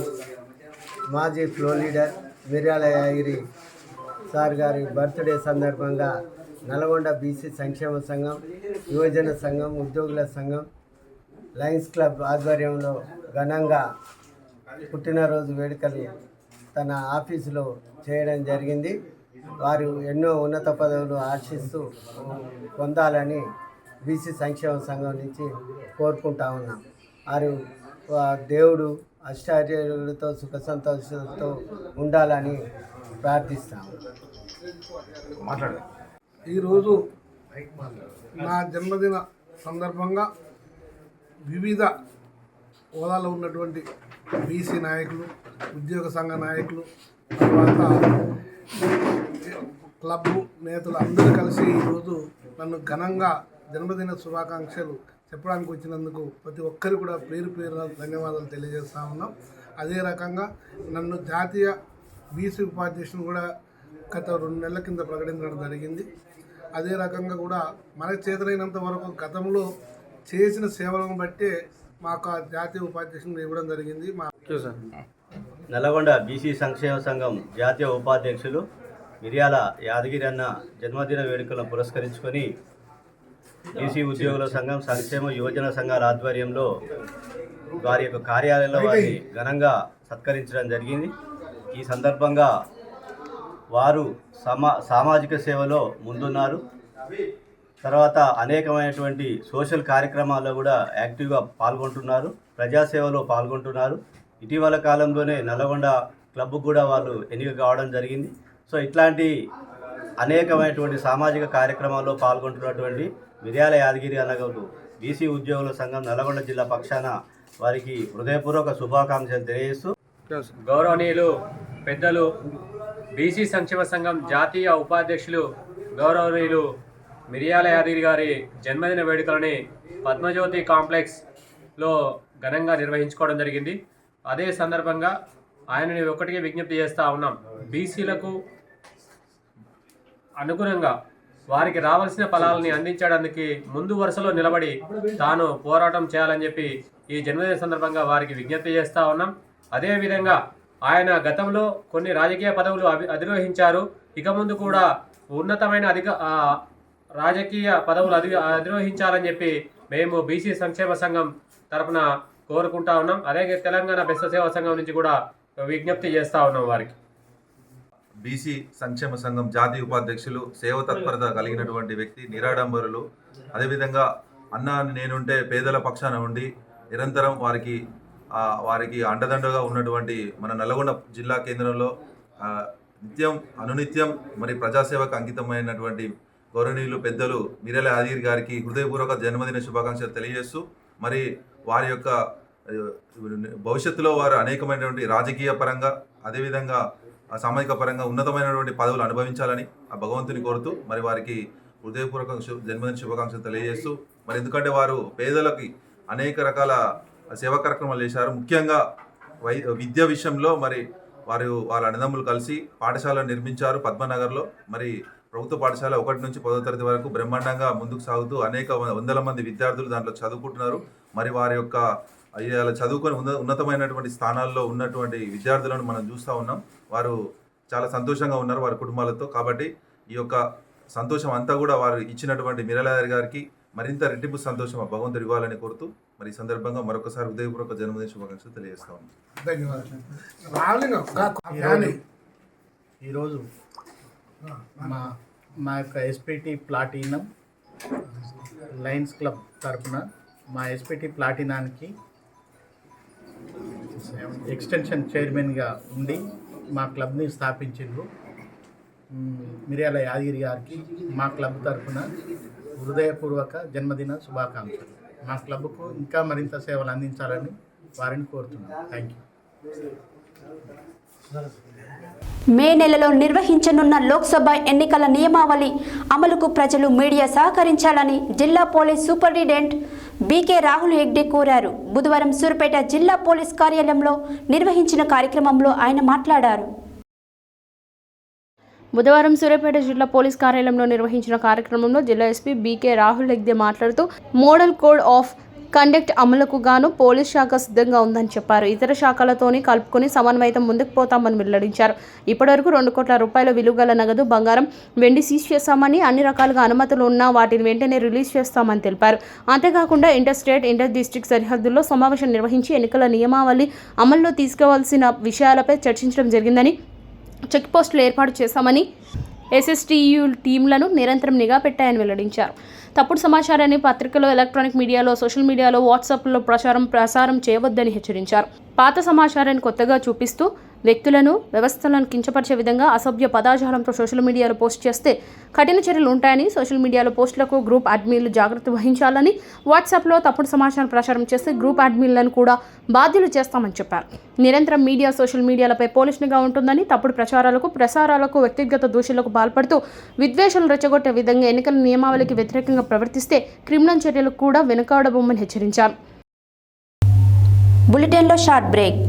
మాజీ ఫ్లో లీడర్ మిర్యాల యాదగిరి సార్ గారి బర్త్డే సందర్భంగా నల్గొండ బీసీ సంక్షేమ సంఘం, యువజన సంఘం, ఉద్యోగుల సంఘం, లయన్స్ క్లబ్ ఆధ్వర్యంలో ఘనంగా పుట్టినరోజు వేడుకలు తన ఆఫీసులో చేయడం జరిగింది. వారు ఎన్నో ఉన్నత పదవులు ఆశిస్తూ పొందాలని బీసీ సంక్షేమ సంఘం నుంచి కోరుకుంటా ఉన్నాం. వారు దేవుడు అష్టార్యులతో సుఖ సంతోషాలతో ఉండాలని ప్రార్థిస్తాము. ఈరోజు నా జన్మదిన సందర్భంగా వివిధ హోదాలో ఉన్నటువంటి బీసీ నాయకులు, ఉద్యోగ సంఘ నాయకులు, తర్వాత క్లబ్ నేతలు అందరూ కలిసి ఈరోజు నన్ను ఘనంగా జన్మదిన శుభాకాంక్షలు చెప్పడానికి వచ్చినందుకు ప్రతి ఒక్కరు కూడా పేరు పేరున ధన్యవాదాలు తెలియజేస్తూ ఉన్నాం. అదే రకంగా నన్ను జాతీయ బీసీ ఉపాధ్యక్షుని కూడా గత 2 నెలల కింద ప్రకటించడం జరిగింది. అదే రకంగా కూడా మనకు చేతనైనంత వరకు గతంలో చేసిన సేవలను బట్టే మాకు ఆ జాతీయ ఉపాధ్యక్షుని ఇవ్వడం జరిగింది. నల్గొండ బీసీ సంక్షేమ సంఘం జాతీయ ఉపాధ్యక్షులు మిర్యాల యాదగిరి అన్న జన్మదిన వేడుకలను పురస్కరించుకొని బీసీ ఉద్యోగుల సంఘం, సంక్షేమ యువజన సంఘాల ఆధ్వర్యంలో వారి యొక్క కార్యాలయంలో వారిని ఘనంగా సత్కరించడం జరిగింది. ఈ సందర్భంగా వారు సామాజిక సేవలో ముందున్నారు. తర్వాత అనేకమైనటువంటి సోషల్ కార్యక్రమాల్లో కూడా యాక్టివ్గా పాల్గొంటున్నారు, ప్రజాసేవలో పాల్గొంటున్నారు. ఇటీవల కాలంలోనే నల్గొండ క్లబ్ కూడా వాళ్ళు ఎన్నిక కావడం జరిగింది. సో ఇట్లాంటి అనేకమైనటువంటి సామాజిక కార్యక్రమాల్లో పాల్గొంటున్నటువంటి మిర్యాల యాదగిరి అన్నగారు బీసీ ఉద్యోగుల సంఘం నల్గొండ జిల్లా పక్షాన వారికి హృదయపూర్వక శుభాకాంక్షలు తెలియజేస్తూ, గౌరవనీయులు పెద్దలు బీసీ సంక్షేమ సంఘం జాతీయ ఉపాధ్యక్షులు గౌరవనీయులు మిర్యాల యాదగిరి గారి జన్మదిన వేడుకలని పద్మజ్యోతి కాంప్లెక్స్లో ఘనంగా నిర్వహించుకోవడం జరిగింది. అదే సందర్భంగా ఆయనని ఒకటికి విజ్ఞప్తి చేస్తూ ఉన్నాం. బీసీలకు అనుగుణంగా వారికి రావాల్సిన ఫలాలని అందించడానికి ముందు వరుసలో నిలబడి తాను పోరాటం చేయాలని చెప్పి ఈ జన్మదిన సందర్భంగా వారికి విజ్ఞప్తి చేస్తూ ఉన్నాం. అదేవిధంగా ఆయన గతంలో కొన్ని రాజకీయ పదవులు అధిరోహించారు. ఇక ముందు కూడా ఉన్నతమైన రాజకీయ పదవులు అధిరోహించాలని చెప్పి మేము బీసీ సంక్షేమ సంఘం తరఫున కోరుకుంటా ఉన్నాం. అలాగే తెలంగాణ బెస్త సేవా సంఘం నుంచి కూడా విజ్ఞప్తి చేస్తూ ఉన్నాం వారికి. బీసీ సంక్షేమ సంఘం జాతీయ ఉపాధ్యక్షులు, సేవ తత్పరత కలిగినటువంటి వ్యక్తి, నిరాడంబరులు. అదేవిధంగా అన్న నేనుంటే పేదల పక్షాన ఉండి నిరంతరం వారికి అండదండగా ఉన్నటువంటి మన నల్గొండ జిల్లా కేంద్రంలో అనునిత్యం మరి ప్రజాసేవకు అంకితమైనటువంటి గౌరవనీయులు పెద్దలు మిర్యాల యాదగిరి గారికి హృదయపూర్వక జన్మదిన శుభాకాంక్షలు తెలియజేస్తూ, మరి వారి యొక్క భవిష్యత్తులో వారు అనేకమైనటువంటి రాజకీయ పరంగా అదేవిధంగా సామాజిక పరంగా ఉన్నతమైనటువంటి పదవులు అనుభవించాలని ఆ భగవంతుని కోరుతూ మరి వారికి హృదయపూర్వక జన్మదిన శుభాకాంక్షలు తెలియజేస్తూ, మరి ఎందుకంటే వారు పేదలకి అనేక రకాల సేవా కార్యక్రమాలు చేశారు. ముఖ్యంగా విద్య విషయంలో మరి వాళ్ళ అన్నదమ్ములు కలిసి పాఠశాలను నిర్మించారు పద్మనగర్లో. మరి ప్రభుత్వ పాఠశాల 1 నుంచి 10వ తరగతి వరకు బ్రహ్మాండంగా ముందుకు సాగుతూ అనేక వందల మంది విద్యార్థులు దాంట్లో చదువుకుంటున్నారు. మరి వారి యొక్క ఇలా చదువుకొని ఉన్నతమైనటువంటి స్థానాల్లో ఉన్నటువంటి విద్యార్థులను మనం చూస్తూ ఉన్నాం. వారు చాలా సంతోషంగా ఉన్నారు వారి కుటుంబాలతో. కాబట్టి ఈ యొక్క సంతోషం అంతా కూడా వారు ఇచ్చినటువంటి మిర్యాల యాదగిరి గారికి మరింత రెట్టింపు సంతోషం భగవంతుడు ఇవ్వాలని కోరుతూ మరి ఈ సందర్భంగా మరొకసారి హృదయపూర్వక జన్మదిన శుభాకాంక్షలు తెలియజేస్తా ఉన్నాం. ఈరోజు మా యొక్క ఎస్పీటీ ప్లాటినం లయన్స్ క్లబ్ తరఫున మా ఎస్పీటీ ప్లాటినానికి ఎక్స్టెన్షన్ చైర్మన్గా ఉండి మా క్లబ్ని స్థాపించిండ్రు మిర్యాల యాదగిరి గారికి మా క్లబ్ తరఫున హృదయపూర్వక జన్మదిన శుభాకాంక్షలు. మా క్లబ్కు ఇంకా మరింత సేవలు అందించాలని వారిని కోరుతున్నాను. Thank you. మే నెలలో నిర్వహించనున్న లోక్సభ ఎన్నికల నియమావళి అమలుకు ప్రజలు మీడియా సహకరించాలని జిల్లా police superintendent BK Rahul Hegde కోరారు. బుధవారం సూర్యాపేట జిల్లా పోలీస్ కార్యాలయంలో నిర్వహించిన కార్యక్రమంలో ఆయన మాట్లాడారు. బుధవారం సూర్యాపేట జిల్లా పోలీస్ కార్యాలయంలో నిర్వహించిన కార్యక్రమంలో జిల్లా ఎస్పీ బీకే రాహుల్ లెగ్దే మాట్లాడుతూ మోడల్ కోడ్ ఆఫ్ కండక్ట్ అమలుకు గాను పోలీస్ శాఖ సిద్ధంగా ఉందని చెప్పారు. ఇతర శాఖలతోని కలుపుకొని సమన్వయం ముందుకు పోతామని వెల్లడించారు. ఇప్పటివరకు 2 కోట్ల రూపాయల విలువగల నగదు, బంగారం, వెండి సీజ్ చేస్తామని, అన్ని రకాలుగా అనుమతులు ఉన్నా వాటిని వెంటనే రిలీజ్ చేస్తామని తెలిపారు. అంతేకాకుండా ఇంటర్ స్టేట్, ఇంటర్ డిస్ట్రిక్ట్ సరిహద్దుల్లో సమావేశం నిర్వహించి ఎన్నికల నియమావళి అమల్లో తీసుకోవాల్సిన విషయాలపై చర్చించడం జరిగిందని, చెక్ పోస్టులు ఏర్పాటు చేశామని, ఎస్ఎస్టీయూ టీంలను నిరంతరం నిఘా పెట్టాయని వెల్లడించారు. తప్పుడు సమాచారాన్ని పత్రికలో, ఎలక్ట్రానిక్ మీడియాలో, సోషల్ మీడియాలో, వాట్సాప్లో ప్రసారం చేయవద్దని హెచ్చరించారు. పాత సమాచారాన్ని కొత్తగా చూపిస్తూ వ్యక్తులను, వ్యవస్థలను కించపరిచే విధంగా అసభ్య పదాజాలంతో సోషల్ మీడియాలో పోస్ట్ చేస్తే కఠిన చర్యలు ఉంటాయని, సోషల్ మీడియాలో పోస్టులకు గ్రూప్ అడ్మిన్లు జాగ్రత్త వహించాలని, వాట్సాప్లో తప్పుడు సమాచారం ప్రచారం చేస్తే గ్రూప్ అడ్మిన్లను కూడా బాధ్యులు చేస్తామని చెప్పారు. నిరంతరం మీడియా, సోషల్ మీడియాలపై పోలీస్ నిఘా ఉంటుందని, తప్పుడు ప్రసారాలకు వ్యక్తిగత దూషణలకు పాల్పడుతూ విద్వేషాలు రెచ్చగొట్టే విధంగా ఎన్నికల నియమావళికి వ్యతిరేకంగా ప్రవర్తిస్తే క్రిమినల్ చర్యలకు కూడా వెనుకాడబోమని హెచ్చరించారు. బులెటిన్లో short break.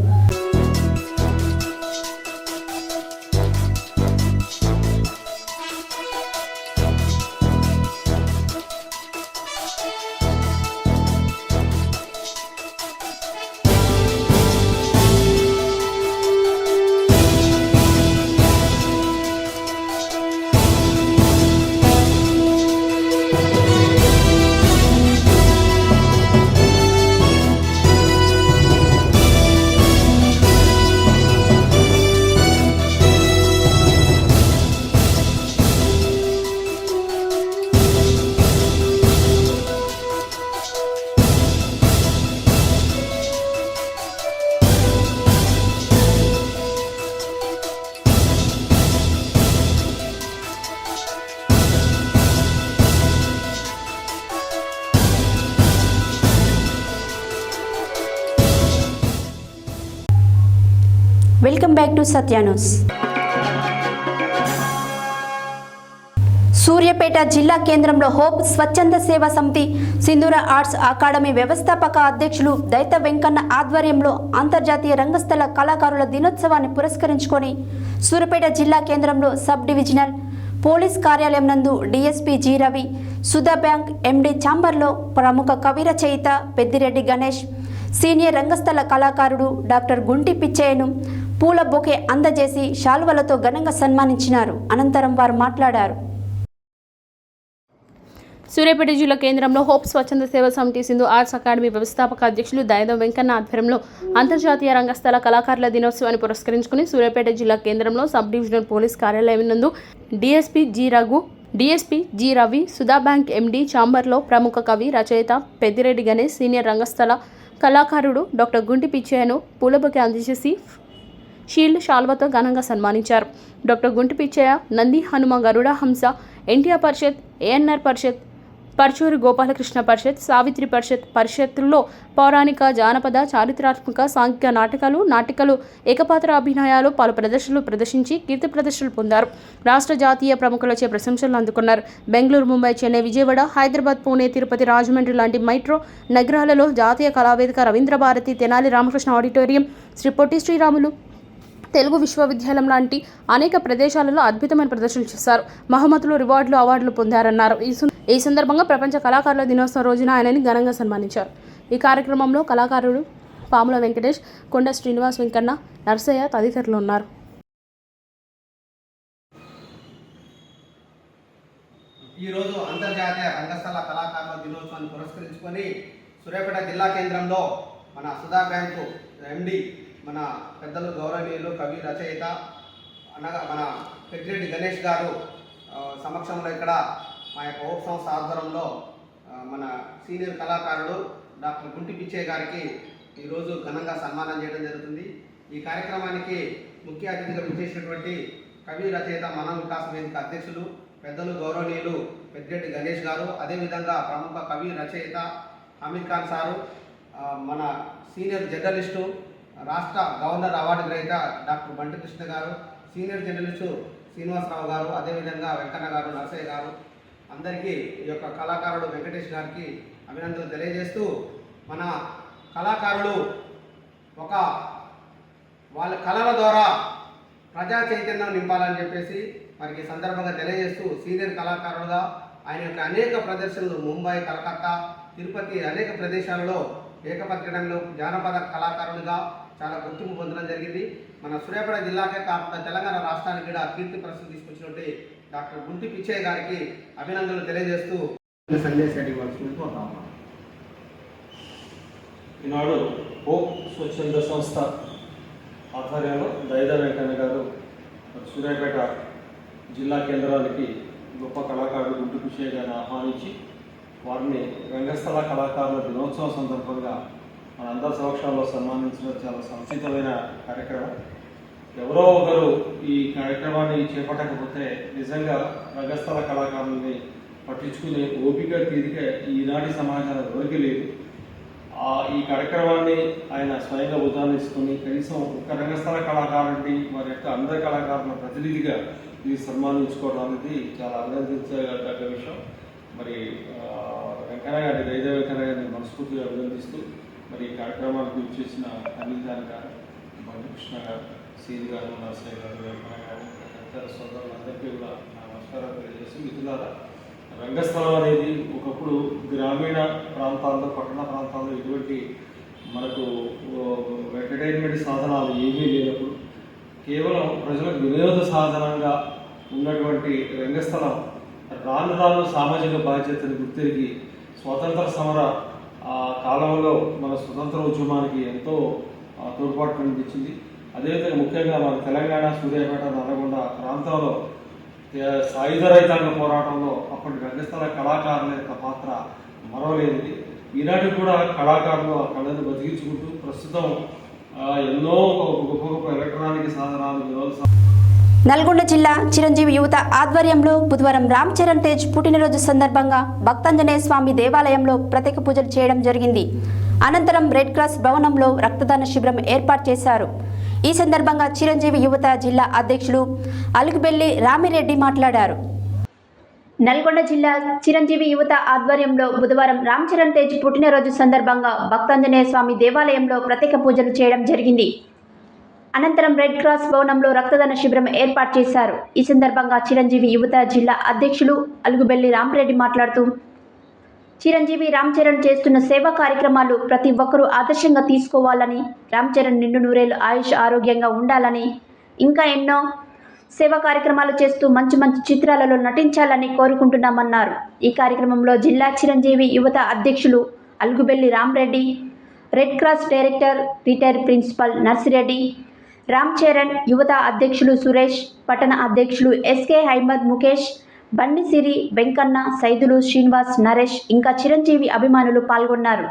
Welcome back to Satya news. Suryapet జిల్లా కేంద్రంలో హోప్ స్వచ్ఛంద సేవా సమితి సింధూర ఆర్ట్స్ అకాడమీ వ్యవస్థాపక అధ్యక్షులు దైత వెంకన్న ఆధ్వర్యంలో అంతర్జాతీయ రంగస్థల కళాకారుల దినోత్సవాన్ని పురస్కరించుకొని సూర్యాపేట జిల్లా కేంద్రంలో సబ్ డివిజనల్ పోలీస్ కార్యాలయం నందు DSP G Ravi, Sudha bank MD ఛాంబర్లో ప్రముఖ కవి రచయిత పెద్దిరెడ్డి గణేష్, సీనియర్ రంగస్థల కళాకారుడు డాక్టర్ గుంటి పిచ్చయ్యను పూల బొకే అందజేసి శాల్వలతో ఘనంగా సన్మానించినారు. అనంతరం వారు మాట్లాడారు. సూర్యాపేట జిల్లా కేంద్రంలో హోప్ స్వచ్ఛంద సేవా సమితి సింధు ఆర్ట్స్ అకాడమీ వ్యవస్థాపక అధ్యక్షులు దైత వెంకన్న ఆధ్వర్యంలో అంతర్జాతీయ రంగస్థల కళాకారుల దినోత్సవాన్ని పురస్కరించుకుని సూర్యాపేట జిల్లా కేంద్రంలో సబ్ డివిజనల్ పోలీస్ కార్యాలయం నందు DSP G Ravi, Sudha bank MD ఛాంబర్లో ప్రముఖ కవి రచయిత పెద్దిరెడ్డి గణేష్, సీనియర్ రంగస్థల కళాకారుడు డాక్టర్ గుంటి పిచ్చయ్యను పూలబొకే అందజేసి షీల్డ్ శాల్వతో ఘనంగా సన్మానించారు. డాక్టర్ గుంటి పిచ్చయ్య నంది, హనుమ, గరుడ హంస, ఎన్టీఆర్ పరిషత్, ఏఎన్ఆర్ పరిషత్, పర్చూరి గోపాలకృష్ణ పరిషత్, సావిత్రి పరిషత్తుల్లో పౌరాణిక, జానపద, చారిత్రాత్మక, సాంఘిక నాటికలు, ఏకపాత్ర అభినయాలు, పలు ప్రదర్శనలు ప్రదర్శించి కీర్తి ప్రదర్శనలు పొందారు. రాష్ట్ర, జాతీయ ప్రముఖులచే ప్రశంసలు అందుకున్నారు. బెంగళూరు, ముంబై, చెన్నై, విజయవాడ, హైదరాబాద్, పూణే, తిరుపతి, రాజమండ్రి లాంటి మెట్రో నగరాలలో జాతీయ కళావేదిక, రవీంద్ర భారతి, తెనాలి రామకృష్ణ ఆడిటోరియం, శ్రీ పొట్టి శ్రీరాములు తెలుగు విశ్వవిద్యాలయం లాంటి అనేక ప్రదేశాలలో అద్భుతమైన ప్రదర్శనలు చేశారు. బహుమతులు, రివార్డులు, అవార్డులు పొందారన్నారు. ఈ సందర్భంగా ప్రపంచ కళాకారుల దినోత్సవం రోజున ఆయనని ఘనంగా సన్మానించారు. ఈ కార్యక్రమంలో కళాకారులు పాముల వెంకటేష్, కొండ శ్రీనివాస్, వెంకన్న, నర్సయ్య తదితరులు ఉన్నారు. ఈరోజు అంతర్జాతీయ రంగస్థల కళాకారుల దినోత్సవాన్ని పురస్కరించుకొని సూర్యాపేట జిల్లా కేంద్రంలో మన సుధా బ్యాంకు ఎండి, మన పెద్దలు గౌరవనీయులు కవి రచయిత అనగా మన పెద్దిరెడ్డి గణేష్ గారు సమక్షంలో ఇక్కడ మా యొక్క హోప్ సంస్థ ఆధ్వర్యంలో మన సీనియర్ కళాకారుడు డాక్టర్ గుంటి పిచ్చయ్య గారికి ఈరోజు ఘనంగా సన్మానం చేయడం జరుగుతుంది. ఈ కార్యక్రమానికి ముఖ్య అతిథిగా విచ్చేసినటువంటి కవి రచయిత మన వికాస వేదిక అధ్యక్షులు పెద్దలు గౌరవనీయులు పెద్దిరెడ్డి గణేష్ గారు, అదేవిధంగా ప్రముఖ కవి రచయిత అమీర్ ఖాన్ సారు, మన సీనియర్ జర్నలిస్టు, రాష్ట్ర గవర్నర్ అవార్డు గ్రహీత డాక్టర్ బంటి కృష్ణ గారు, సీనియర్ జర్నలిస్టు శ్రీనివాసరావు గారు, అదేవిధంగా వెంకన్న గారు, నర్సయ్య గారు, అందరికీ ఈ యొక్క కళాకారుడు వెంకటేష్ గారికి అభినందనలు తెలియజేస్తూ, మన కళాకారులు వాళ్ళ కళల ద్వారా ప్రజా చైతన్యం నింపాలని చెప్పేసి వారికి సందర్భంగా తెలియజేస్తూ సీనియర్ కళాకారులుగా ఆయన యొక్క అనేక ప్రదర్శనలు ముంబై, కలకత్తా, తిరుపతి అనేక ప్రదేశాలలో ఏకపత్రికలో జానపద కళాకారులుగా చాలా గుర్తింపు పొందడం జరిగింది. మన సూర్యాపేట జిల్లాకే కాకుండా తెలంగాణ రాష్ట్రానికి కూడా కీర్తి ప్రసిద్ధి తీసుకొచ్చినట్టు డాక్టర్ గుంటి పిచ్చయ్య గారికి అభినందనలు తెలియజేస్తూ సందేశాన్ని ఇవ్వాల్సింది కోరుతా ఉన్నాం. ఈనాడు హోప్ స్వచ్ఛంద సంస్థ ఆధ్వర్యంలో దైదా వెంకన్న గారు సూర్యాపేట జిల్లా కేంద్రానికి గొప్ప కళాకారుడు గుంటి పిచ్చయ్య గారిని ఆహ్వానించి వారిని రంగస్థల కళాకారుల దినోత్సవం సందర్భంగా మనందరి సమక్షంలో సన్మానించడం చాలా సంసిద్ధమైన కార్యక్రమం. ఎవరో ఒకరు ఈ కార్యక్రమాన్ని చేపట్టకపోతే నిజంగా రంగస్థల కళాకారుల్ని పట్టించుకునే ఓపిక తీరిక ఈనాటి సమాజంలో ఎవరికి లేదు. ఈ కార్యక్రమాన్ని ఆయన స్వయంగా ఉదాహరణించుకొని కనీసం ఒక రంగస్థల కళాకారుడిని వారి యొక్క అందరి కళాకారుల ప్రతినిధిగా ఇది సన్మానించుకోవడం అనేది చాలా అభినందించదగ్గ విషయం. మరి వెంకన్న గారి దైదా వెంకన్న గారిని మనస్ఫూర్తిగా అభినందిస్తూ మరి ఈ కార్యక్రమానికి ఇచ్చేసిన అనిల్ జాన్ గారు, బండికృష్ణ గారు, సీని గారు, నరసయ్య గారు, వెంకన్న గారు, ఇతర సోదరులందరికీ కూడా నా నమస్కారాలు తెలియజేసి, మిత్రులారా, రంగస్థలం అనేది ఒకప్పుడు గ్రామీణ ప్రాంతాల్లో, పట్టణ ప్రాంతాల్లో ఇటువంటి మనకు ఎంటర్టైన్మెంట్ సాధనాలు ఏమీ లేనప్పుడు కేవలం ప్రజలకు వినోద సాధనంగా ఉన్నటువంటి రంగస్థలం రాను రాను సామాజిక బాధ్యతను గుర్తిరిగి స్వాతంత్ర సమర కాలంలో మన స్వతంత్ర ఉద్యమానికి ఎంతో తోడ్పాటు కనిపించింది. అదేవిధంగా ముఖ్యంగా మన తెలంగాణ, సూర్యాపేట, నల్గొండ ప్రాంతంలో సాయుధ రైతాంగ పోరాటంలో అప్పటి రంగస్థల కళాకారుల యొక్క పాత్ర మరవలేనిది. ఈనాటికి కూడా కళాకారులు ఆ కళను బతికించుకుంటూ ప్రస్తుతం ఎన్నో గొప్ప గొప్ప ఎలక్ట్రానిక్ సాధనాలు నల్గొండ జిల్లా చిరంజీవి యువత ఆధ్వర్యంలో బుధవారం రామ్ చరణ్ తేజ్ పుట్టినరోజు సందర్భంగా భక్తాంజనేయ స్వామి దేవాలయంలో ప్రత్యేక పూజలు చేయడం జరిగింది. అనంతరం రెడ్ క్రాస్ భవనంలో రక్తదాన శిబిరం ఏర్పాటు చేశారు. ఈ సందర్భంగా చిరంజీవి యువత జిల్లా అధ్యక్షులు అలుగుబెల్లి రామిరెడ్డి మాట్లాడారు. నల్గొండ జిల్లా చిరంజీవి యువత ఆధ్వర్యంలో బుధవారం రామ్ చరణ్ తేజ్ పుట్టినరోజు సందర్భంగా భక్తాంజనేయ స్వామి దేవాలయంలో ప్రత్యేక పూజలు చేయడం జరిగింది. అనంతరం రెడ్ క్రాస్ భవనంలో రక్తదాన శిబిరం ఏర్పాటు చేశారు. ఈ సందర్భంగా చిరంజీవి యువత జిల్లా అధ్యక్షులు అలుగుబెల్లి రామిరెడ్డి మాట్లాడుతూ, చిరంజీవి రామ్ చరణ్ చేస్తున్న సేవా కార్యక్రమాలు ప్రతి ఒక్కరూ ఆదర్శంగా తీసుకోవాలని, రామ్ చరణ్ నిండు నూరేళ్లు ఆయుష్ ఆరోగ్యంగా ఉండాలని, ఇంకా ఎన్నో సేవా కార్యక్రమాలు చేస్తూ మంచి మంచి చిత్రాలలో నటించాలని కోరుకుంటున్నామన్నారు. ఈ కార్యక్రమంలో జిల్లా చిరంజీవి యువత అధ్యక్షులు Alugubelli Ramireddy, red cross director retire principal Narsireddy, Ram Charan యువత అధ్యక్షులు సురేష్, పట్టణ అధ్యక్షులు ఎస్కే అహ్మద్, ముఖేష్, బండిసిరి, వెంకన్న, సైదులు, శ్రీనివాస్, నరేష్ ఇంకా చిరంజీవి అభిమానులు పాల్గొన్నారు.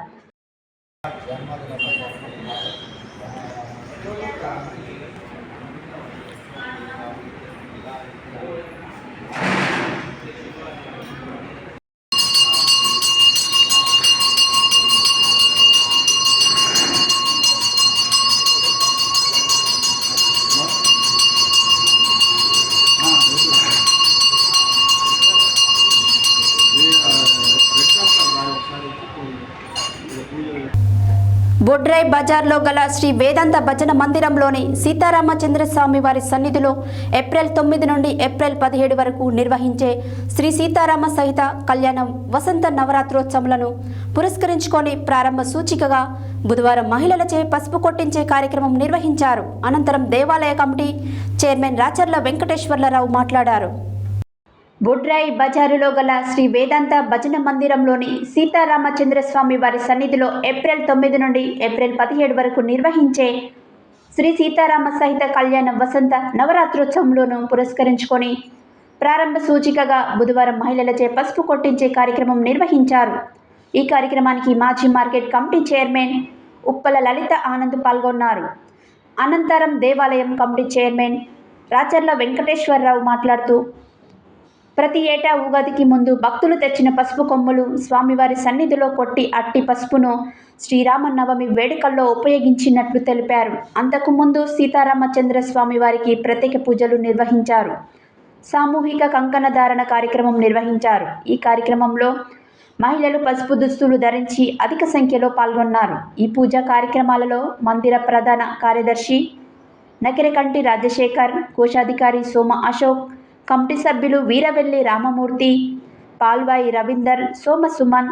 బొడ్రాయి బజార్లో గల శ్రీ వేదాంత భజన మందిరంలోని సీతారామచంద్రస్వామి వారి సన్నిధిలో ఏప్రిల్ 9 నుండి ఏప్రిల్ 17 వరకు నిర్వహించే శ్రీ సీతారామ సహిత కళ్యాణం వసంత నవరాత్రోత్సవాలను పురస్కరించుకొని ప్రారంభ సూచికగా బుధవారం మహిళలచే పసుపు కొట్టించే కార్యక్రమం నిర్వహించారు. అనంతరం దేవాలయ కమిటీ చైర్మన్ రాచర్ల వెంకటేశ్వర్లరావు మాట్లాడారు. బొడ్రాయి బజారులో గల శ్రీ వేదాంత భజన మందిరంలోని సీతారామచంద్రస్వామి వారి సన్నిధిలో ఏప్రిల్ 9 నుండి ఏప్రిల్ 17 వరకు నిర్వహించే శ్రీ సీతారామ సహిత కళ్యాణ వసంత నవరాత్రోత్సవంలోను పురస్కరించుకొని ప్రారంభ సూచికగా బుధవారం మహిళలచే పసుపు కొట్టించే కార్యక్రమం నిర్వహించారు. ఈ కార్యక్రమానికి మాజీ మార్కెట్ కమిటీ చైర్మన్ ఉప్పల లలిత ఆనంద్ పాల్గొన్నారు. అనంతరం దేవాలయం కమిటీ చైర్మన్ రాచర్ల వెంకటేశ్వరరావు మాట్లాడుతూ, ప్రతి ఏటా ఉగాదికి ముందు భక్తులు తెచ్చిన పసుపు కొమ్ములు స్వామివారి సన్నిధిలో కొట్టి అట్టి పసుపును శ్రీరామనవమి వేడుకల్లో ఉపయోగించినట్లు తెలిపారు. అంతకుముందు సీతారామచంద్ర స్వామి వారికి ప్రత్యేక పూజలు నిర్వహించారు. సామూహిక కంకణ ధారణ కార్యక్రమం నిర్వహించారు. ఈ కార్యక్రమంలో మహిళలు పసుపు దుస్తులు ధరించి అధిక సంఖ్యలో పాల్గొన్నారు. ఈ పూజా కార్యక్రమాలలో మందిర ప్రధాన కార్యదర్శి నకిరకంటి రాజశేఖర్, కోశాధికారి సోమ అశోక్, కమిటీ సభ్యులు వీరవెల్లి రామమూర్తి, పాల్వాయి రవీందర్, సోమ సుమన్,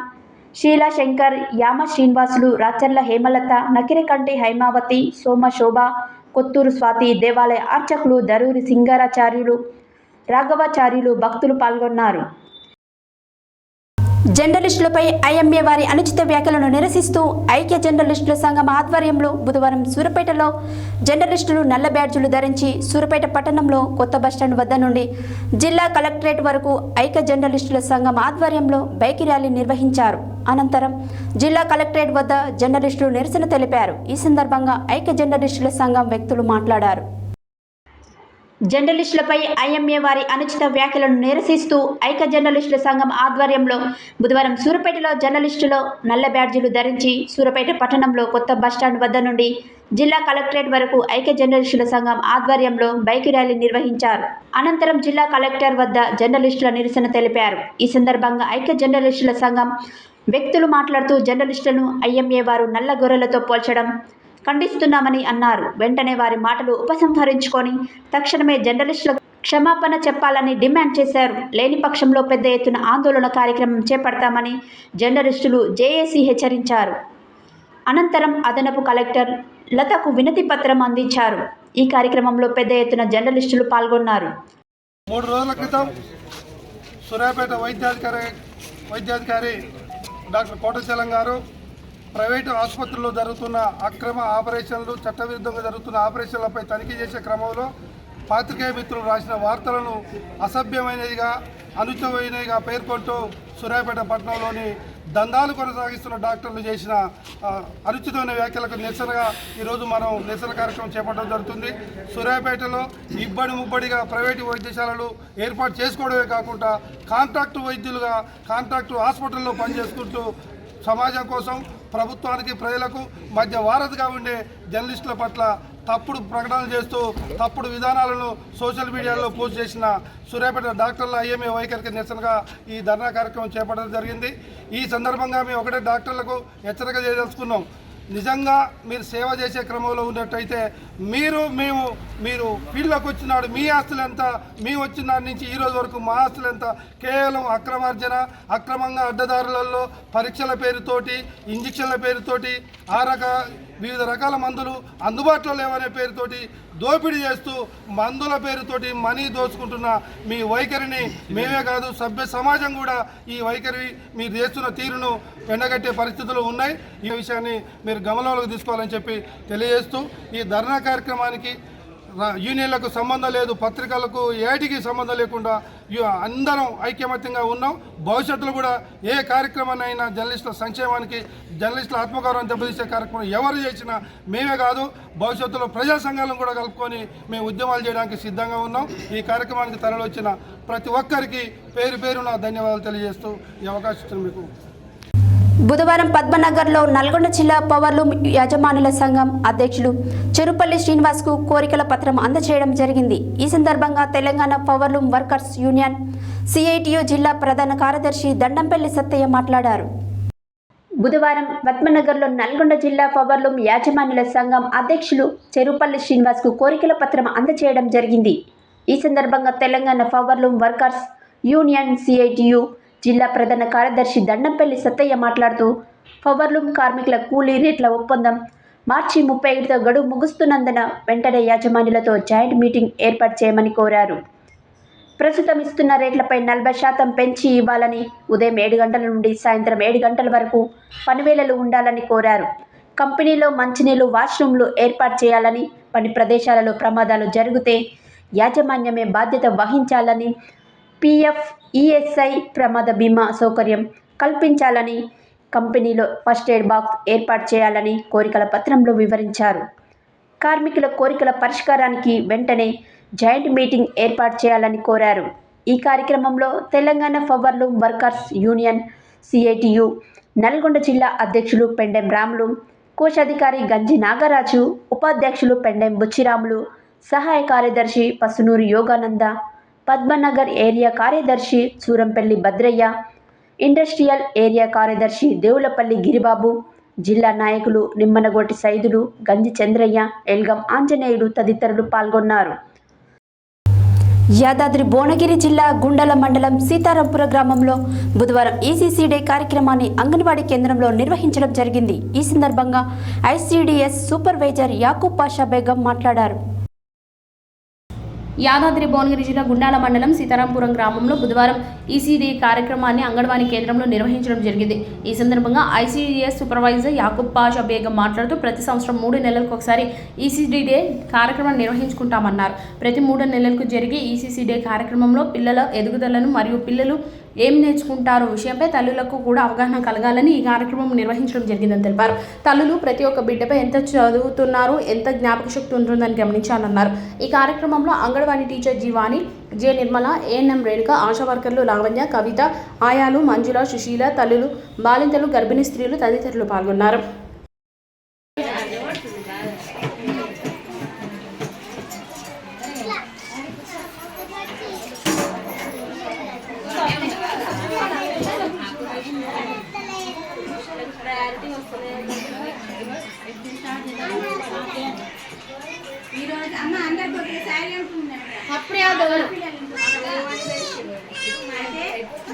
షీలా శంకర్, యామ శ్రీనివాసులు, రాచర్ల హేమలత, నకిరేకంటి హైమావతి, సోమ శోభ, కొత్తూరు స్వాతి, దేవాలయ అర్చకులు దరూరి సింగారాచార్యులు, రాఘవాచార్యులు, భక్తులు పాల్గొన్నారు. జర్నలిస్టులపై ఐఎంఏ వారి అనుచిత వ్యాఖ్యలను నిరసిస్తూ ఐక్య జర్నలిస్టుల సంఘం ఆధ్వర్యంలో బుధవారం సూర్యాపేటలో జర్నలిస్టులు నల్ల బ్యాడ్జీలు ధరించి సూర్యాపేట పట్టణంలో కొత్త బస్టాండ్ వద్ద నుండి జిల్లా కలెక్టరేట్ వరకు ఐక్య జర్నలిస్టుల సంఘం ఆధ్వర్యంలో బైక్ ర్యాలీ నిర్వహించారు. అనంతరం జిల్లా కలెక్టరేట్ వద్ద జర్నలిస్టులు నిరసన తెలిపారు. ఈ సందర్భంగా ఐక్య జర్నలిస్టుల సంఘం వ్యక్తులు మాట్లాడారు. జర్నలిస్టులపై ఐఎంఏ వారి అనుచిత వ్యాఖ్యలను నిరసిస్తూ ఐక్య జర్నలిస్టుల సంఘం ఆధ్వర్యంలో బుధవారం సూర్యాపేటలో జర్నలిస్టులు నల్ల బ్యాడ్జీలు ధరించి సూర్యాపేట పట్టణంలో కొత్త బస్టాండ్ వద్ద నుండి జిల్లా కలెక్టరేట్ వరకు ఐక్య జర్నలిస్టుల సంఘం ఆధ్వర్యంలో బైక్ ర్యాలీ నిర్వహించారు. అనంతరం జిల్లా కలెక్టర్ వద్ద జర్నలిస్టుల నిరసన తెలిపారు. ఈ సందర్భంగా ఐక్య జర్నలిస్టుల సంఘం వ్యక్తులు మాట్లాడుతూ జర్నలిస్టులను ఐఎంఏ వారు నల్ల గొర్రెలతో పోల్చడం ఖండిస్తున్నామని అన్నారు. వెంటనే వారి మాటలు ఉపసంహరించుకొని తక్షణమే జర్నలిస్టులకు క్షమాపణ చెప్పాలని డిమాండ్ చేశారు. లేని పక్షంలో పెద్ద ఎత్తున ఆందోళన కార్యక్రమం చేపడతామని జర్నలిస్టులు జేఏసీ హెచ్చరించారు. అనంతరం అదనపు కలెక్టర్ లతకు వినతి పత్రం అందించారు. ఈ కార్యక్రమంలో పెద్ద ఎత్తున జర్నలిస్టులు పాల్గొన్నారు. 3 రోజుల క్రితం సూర్యాపేట వైద్యాధికారి డాక్టర్ కోటచలం గారు ప్రైవేటు ఆసుపత్రుల్లో జరుగుతున్న అక్రమ ఆపరేషన్లు, చట్టవిరుద్ధంగా జరుగుతున్న ఆపరేషన్లపై తనిఖీ చేసే క్రమంలో పాత్రికేయ మిత్రులు రాసిన వార్తలను అసభ్యమైనదిగా, అనుచితమైనదిగా పేర్కొంటూ సూర్యాపేట పట్టణంలోని దందాలు కొనసాగిస్తున్న డాక్టర్లు చేసిన అనుచితమైన వ్యాఖ్యలకు నిరసనగా ఈరోజు మనం నిరసన కార్యక్రమం చేపట్టడం జరుగుతుంది. సూర్యాపేటలో ఇబ్బడి ముబ్బడిగా ప్రైవేటు వైద్యశాలలు ఏర్పాటు చేసుకోవడమే కాకుండా కాంట్రాక్టు వైద్యులుగా కాంట్రాక్టు హాస్పిటల్లో పనిచేసుకుంటూ సమాజం కోసం ప్రభుత్వానికి ప్రజలకు మధ్య వారధిగా ఉండే జర్నలిస్టుల పట్ల తప్పుడు ప్రకటనలు చేస్తూ తప్పుడు విధానాలను సోషల్ మీడియాలో పోస్ట్ చేసిన సూర్యాపేట డాక్టర్ల ఐఎంఏ వైఖరికి నిరసనగా ఈ ధర్నా కార్యక్రమం చేపట్టడం జరిగింది. ఈ సందర్భంగా మేము ఒకటే డాక్టర్లకు హెచ్చరిక చేయదలుచుకున్నాం. నిజంగా మీరు సేవ చేసే క్రమంలో ఉన్నట్టయితే మీరు ఫీల్డ్లోకి వచ్చినాడు మీ ఆస్తులు ఎంత, మేము వచ్చిన దాని నుంచి ఈరోజు వరకు మా ఆస్తులు ఎంత, కేవలం అక్రమార్జన, అక్రమంగా అడ్డదారులలో పరీక్షల పేరుతోటి, ఇంజక్షన్ల పేరుతోటి, వివిధ రకాల మందులు అందుబాటులో లేవనే పేరుతోటి దోపిడీ చేస్తూ మందుల పేరుతోటి మనీ దోచుకుంటున్న మీ వైఖరిని మేమే కాదు సభ్య సమాజం కూడా ఈ వైఖరి మీరు చేస్తున్న తీరును ఎండగట్టే పరిస్థితులు ఉన్నాయి. ఈ విషయాన్ని మీరు గమనంలోకి తీసుకోవాలని చెప్పి తెలియజేస్తూ ఈ ధర్నా కార్యక్రమానికి యూనియన్లకు సంబంధం లేదు, పత్రికలకు ఏటికి సంబంధం లేకుండా అందరం ఐక్యమత్యంగా ఉన్నాం. భవిష్యత్తులో కూడా ఏ కార్యక్రమాన్నైనా జర్నలిస్టుల సంక్షేమానికి, జర్నలిస్టుల ఆత్మగౌరవం దెబ్బతీసే కార్యక్రమం ఎవరు చేసినా మేమే కాదు భవిష్యత్తులో ప్రజా సంఘాలను కూడా కలుపుకొని మేము ఉద్యమాలు చేయడానికి సిద్ధంగా ఉన్నాం. ఈ కార్యక్రమానికి తరలివచ్చిన ప్రతి ఒక్కరికి పేరు పేరున ధన్యవాదాలు తెలియజేస్తూ ఈ అవకాశం ఇచ్చిన మీకు. బుధవారం పద్మనగర్లో నల్గొండ జిల్లా పవర్లూమ్ యాజమానుల సంఘం అధ్యక్షులు చెరుపల్లి శ్రీనివాస్కు కోరికల పత్రం అందజేయడం జరిగింది. ఈ సందర్భంగా Telangana powerloom workers union CITU జిల్లా ప్రధాన కార్యదర్శి దండంపల్లి సత్తయ్య మాట్లాడారు. బుధవారం పద్మనగర్లో నల్గొండ జిల్లా పవర్లూమ్ యాజమానుల సంఘం అధ్యక్షులు చెరుపల్లి శ్రీనివాస్కు కోరికల పత్రం అందజేయడం జరిగింది. ఈ సందర్భంగా Telangana powerloom workers union CITU జిల్లా ప్రధాన కార్యదర్శి దండంపల్లి సత్తయ్య మాట్లాడుతూ పవర్లూమ్ కార్మికుల కూలీ రేట్ల ఒప్పందం మార్చి 31తో గడువు ముగుస్తున్నందున వెంటనే యాజమాన్యులతో జాయింట్ మీటింగ్ ఏర్పాటు చేయమని కోరారు. ప్రస్తుతం ఇస్తున్న రేట్లపై 40% పెంచి ఇవ్వాలని, ఉదయం 7 గంటల నుండి సాయంత్రం 7 గంటల వరకు పనివేళలు ఉండాలని కోరారు. కంపెనీలో మంచినీళ్లు, వాష్రూమ్లు ఏర్పాటు చేయాలని, పని ప్రదేశాలలో ప్రమాదాలు జరిగితే యాజమాన్యమే బాధ్యత వహించాలని, పిఎఫ్, ఈఎస్ఐ, ప్రమాద బీమా సౌకర్యం కల్పించాలని, కంపెనీలో ఫస్ట్ ఎయిడ్ బాక్స్ ఏర్పాటు చేయాలని కోరికల పత్రంలో వివరించారు. కార్మికుల కోరికల పరిష్కారానికి వెంటనే జాయింట్ మీటింగ్ ఏర్పాటు చేయాలని కోరారు. ఈ కార్యక్రమంలో Telangana powerloom workers union CITU Nalgonda జిల్లా అధ్యక్షులు పెండెం రాములు, కోశాధికారి గంజి నాగరాజు, ఉపాధ్యక్షులు పెండెం బుచ్చిరాములు, సహాయ కార్యదర్శి పసునూరి యోగానంద, పద్మనగర్ ఏరియా కార్యదర్శి సూరంపల్లి భద్రయ్య, ఇండస్ట్రియల్ ఏరియా కార్యదర్శి దేవులపల్లి గిరిబాబు, జిల్లా నాయకులు నిమ్మనగోటి సైదులు, గంజి చంద్రయ్య, ఎల్గం ఆంజనేయుడు తదితరులు పాల్గొన్నారు. యాదాద్రి భువనగిరి జిల్లా గుండాల మండలం సీతారాంపుర గ్రామంలో బుధవారం ఈసీసీ డే కార్యక్రమాన్ని అంగన్వాడీ కేంద్రంలో నిర్వహించడం జరిగింది. ఈ సందర్భంగా ఐసీడీఎస్ సూపర్వైజర్ యాకూబ్ పాషా బేగం మాట్లాడారు. యాదాద్రి భువనగిరి జిల్లా గుండాల మండలం సీతారాంపురం గ్రామంలో బుధవారం ఈసీడీ కార్యక్రమాన్ని అంగన్వాడీ కేంద్రంలో నిర్వహించడం జరిగింది. ఈ సందర్భంగా ఐసీడీఎస్ సూపర్వైజర్ యాకూబ్ పాషా బేగం మాట్లాడుతూ ప్రతి సంవత్సరం 3 నెలలకు ఒకసారి ఈసీడీ డే కార్యక్రమాన్ని నిర్వహించుకుంటామన్నారు. ప్రతి 3 నెలలకు జరిగే ఈసీసీ డే కార్యక్రమంలో పిల్లల ఎదుగుదలను మరియు పిల్లలు ఏం నేర్చుకుంటారో విషయంపై తల్లులకు కూడా అవగాహన కలగాలని ఈ కార్యక్రమం నిర్వహించడం జరిగిందని తెలిపారు. తల్లులు ప్రతి ఒక్క బిడ్డపై ఎంత చదువుతున్నారు, ఎంత జ్ఞాపక శక్తి ఉంటుందని గమనించాలన్నారు. ఈ కార్యక్రమంలో anganwadi teacher Jeevani, J Nirmala, ANM Renuka, ASHA వర్కర్లు లావణ్య, కవిత, ఆయాలు, మంజుల, సుశీల, తల్లులు, బాలింతలు, గర్భిణీ స్త్రీలు తదితరులు పాల్గొన్నారు.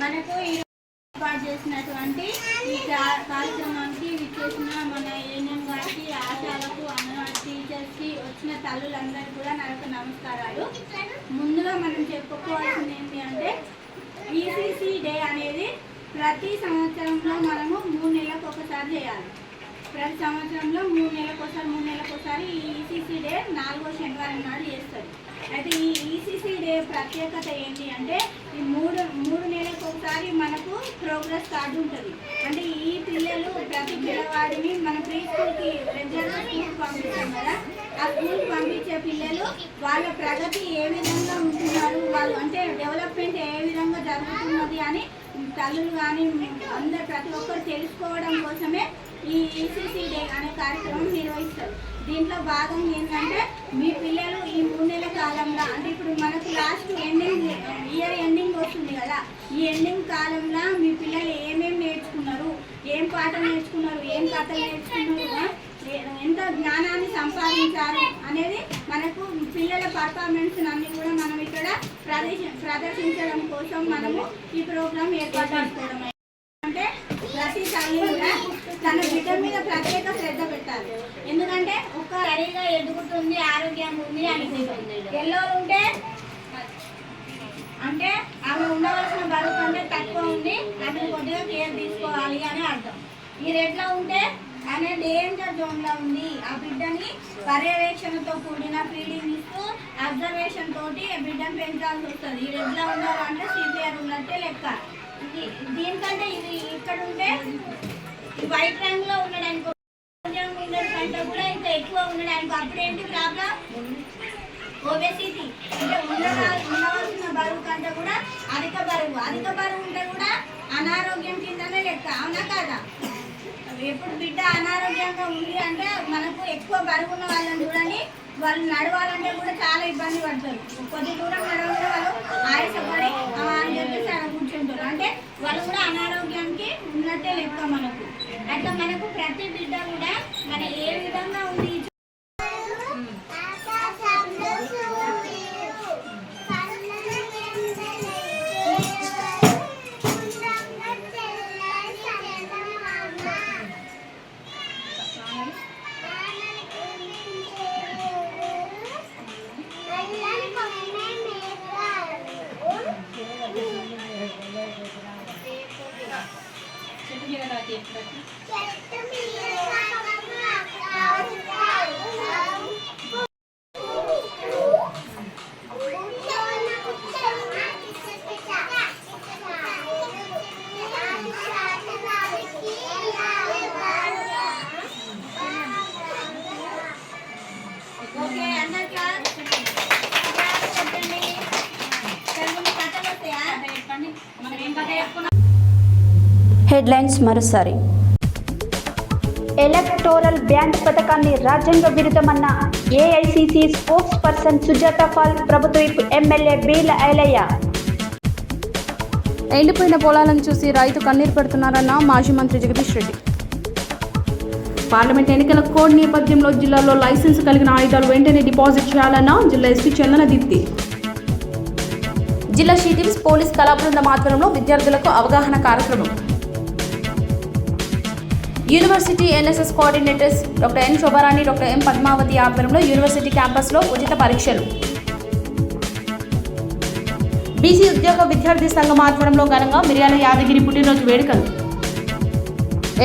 మనకు ఏర్పాటు చేసినటువంటి ఈ కార్యక్రమానికి విచ్చేసిన మన ఏఎన్ఎం గారికి, ఆశాలకు, అంగన్వాడీ టీచర్స్కి, వచ్చిన తల్లులందరికీ కూడా నాకు నమస్కారాలు. ముందుగా మనం చెప్పుకోవాల్సింది ఏంటి అంటే ఈసీసీ డే అనేది ప్రతి సంవత్సరంలో మనము 3 నెలలకు ఒకసారి చేయాలి. ప్రతి సంవత్సరంలో 3 నెలలకు ఒకసారి ఈ ఈసీసీ డే 4వ శనివారం నాడు చేస్తారు. అయితే ఈ ఈసీసీ డే ప్రత్యేకత ఏంటి అంటే ఈ మూడు నెలలకు ఒకసారి మనకు ప్రోగ్రెస్ కార్డు ఉంటుంది. అంటే ఈ పిల్లలు ప్రతి పిల్లవాడిని మన ప్రీ స్కూల్కి రెగ్యులర్గా స్కూల్కి పంపిస్తాం కదా, ఆ స్కూల్కి పంపించే పిల్లలు వాళ్ళ ప్రగతి ఏ విధంగా ఉంటున్నారు, వాళ్ళు అంటే డెవలప్మెంట్ ఏ విధంగా జరుగుతున్నది అని తల్లులు కానీ అందరు ప్రతి ఒక్కరు తెలుసుకోవడం కోసమే ఈ ఈసీసీ డే అనే కార్యక్రమం నిర్వహిస్తారు. దీంట్లో భాగంగా ఏంటంటే మీ పిల్లలు ఈ 3 నెలల కాలంలో అంటే ఇప్పుడు మనకు లాస్ట్ ఇయర్ ఎండింగ్ వస్తుంది కదా, ఈ ఎండింగ్ కాలంలో మీ పిల్లలు ఏమేమి నేర్చుకున్నారు, ఏం పాఠం నేర్చుకున్నారు, ఏం కథలు నేర్చుకున్నారు, ఎంత జ్ఞానాన్ని సంపాదించారు అనేది మనకు పిల్లల పర్ఫార్మెన్స్ అన్ని కూడా మనం ఇక్కడ ప్రదర్శించడం కోసం మనము ఈ ప్రోగ్రాం ఏర్పాటు చేసుకోవడం. అంటే ప్రతి తల్లి కూడా తన బిడ్డ మీద ప్రత్యేక శ్రద్ధ పెట్టాలి. ఎందుకంటే ఒక సరిగా ఎదుగుతుంది, ఆరోగ్యంగా ఉంది అనిపిస్తుంది. ఎల్లో ఉంటే అంటే ఆమె ఉండవలసిన బరువు కంటే తక్కువ ఉంది, ఆమె కొద్దిగా కేర్ తీసుకోవాలి అని అర్థం. ఈ రెడ్లో ఉంటే ఆమె డేంజర్ జోన్లో ఉంది, ఆ బిడ్డని పర్యవేక్షణతో కూడిన ఫీడింగ్ ఇస్తూ అబ్జర్వేషన్ తోటి బిడ్డను పెంచాల్సి వస్తుంది. ఈ రెడ్లో ఉండాలంటే సివియర్ ఉన్నట్టే లెక్క. దీనికంటే ఇది ఇక్కడ ఉంటే ఈ వైట్ రంగులో ఉండడానికి కంటే కూడా ఇంకా ఎక్కువ ఉండడానికి అప్పుడేంటి ప్రాబ్లం ఒబెసిటీ అంటే ఉండవలసిన బరువు కంటే కూడా అధిక బరువు ఉంటే కూడా అనారోగ్యం కిందనే లెక్క, అవునా కాదా? ఎప్పుడు బిడ్డ అనారోగ్యంగా ఉంది అంటే మనకు ఎక్కువ బరువు ఉన్న వాళ్ళని చూడండి, వాళ్ళు నడవాలంటే కూడా చాలా ఇబ్బంది పడతారు. కొద్ది దూరం నడవాలంటే వాళ్ళు ఆయాసపడి అని చెప్పేసి అక్కడ కూర్చుంటారు. అంటే వాళ్ళు కూడా అనారోగ్యానికి ఉన్నట్టే లెక్క మనకు. అట్లా మనకు ప్రతి బిడ్డ కూడా మన ఏ విధంగా ఉంది హెడ్లైన్స్ మరోసారి. ఎలక్టోరల్ బ్యాండ్ పథకాన్ని రాజ్యాంగ విరుద్ధమన్న AICC spokesperson Sujatha Paul ప్రభుత్వ ఎమ్మెల్యే బీల ఐలయ్య. ఎండిపోయిన పొలాలను చూసి రైతు కన్నీరు పెడుతున్నారన్న మాజీ మంత్రి జగదీష్ రెడ్డి. పార్లమెంట్ ఎన్నికల కోడ్ నేపథ్యంలో జిల్లాలో లైసెన్స్ కలిగిన ఆయుధాలు వెంటనే డిపాజిట్ చేయాలన్న జిల్లా ఎస్పీ చందన దీప్తి. జిల్లా షీటిమ్స్ పోలీస్ కళా బృందం ఆధ్వర్యంలో విద్యార్థులకు అవగాహన కార్యక్రమం. University NSS coordinators doctor N Shobharani, doctor M Padmavathi ఆధ్వర్యంలో యూనివర్సిటీ క్యాంపస్లో ఉచిత పరీక్షలు. బీసీ ఉద్యోగ విద్యార్థి సంఘం ఆధ్వర్యంలో ఘనంగా మిర్యాల యాదగిరి పుట్టినరోజు వేడుకలు.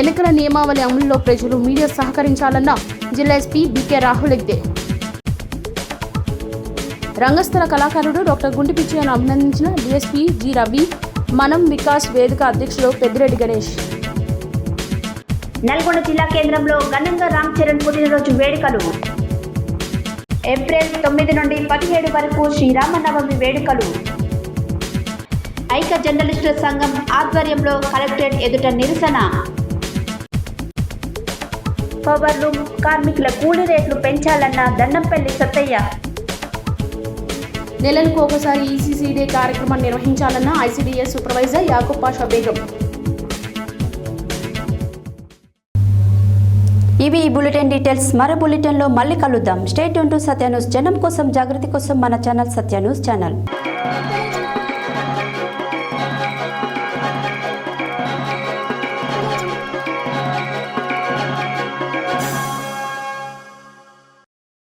ఎన్నికల నియమావళి అమలులో ప్రజలు మీడియా సహకరించాలన్న జిల్లా ఎస్పీ బీకే రాహుల్ హెగ్డే. రంగస్థల కళాకారుడు డాక్టర్ గుంటి పిచ్చయ్యను అభినందించిన డీఎస్పీ జి రవి, మనం వికాస్ వేదిక అధ్యక్షుడు పెద్దిరెడ్డి గణేష్. నల్గొండ జిల్లా కేంద్రంలో ఘనంగా రామ్ చరణ్ పుట్టినరోజు వేడుకలు. ఏప్రిల్ 9 నుండి 17 వరకు శ్రీరామనవమి వేడుకలు. ఐక్య జర్నలిస్టుల సంఘం ఆధ్వర్యంలో కలెక్టరేట్ ఎదుట నిరసన. పవర్ రూమ్ కార్మికుల కూలీ రేట్లు పెంచాలన్న దండంపల్లి సత్తయ్య. నెలకు ఒకసారి ఈసీసీ డే కార్యక్రమం నిర్వహించాలన్న ఐసీడీఎస్ సూపర్వైజర్ యాకూబ్ పాషా బేగం. ఇవి ఈ బులెటిన్ డీటెయిల్స్. మరో బులెటిన్లో మళ్ళీ కలుద్దాం. Stay tune to Satya news. జనం కోసం, జాగృతి కోసం మన ఛానల్ సత్య న్యూస్ ఛానల్.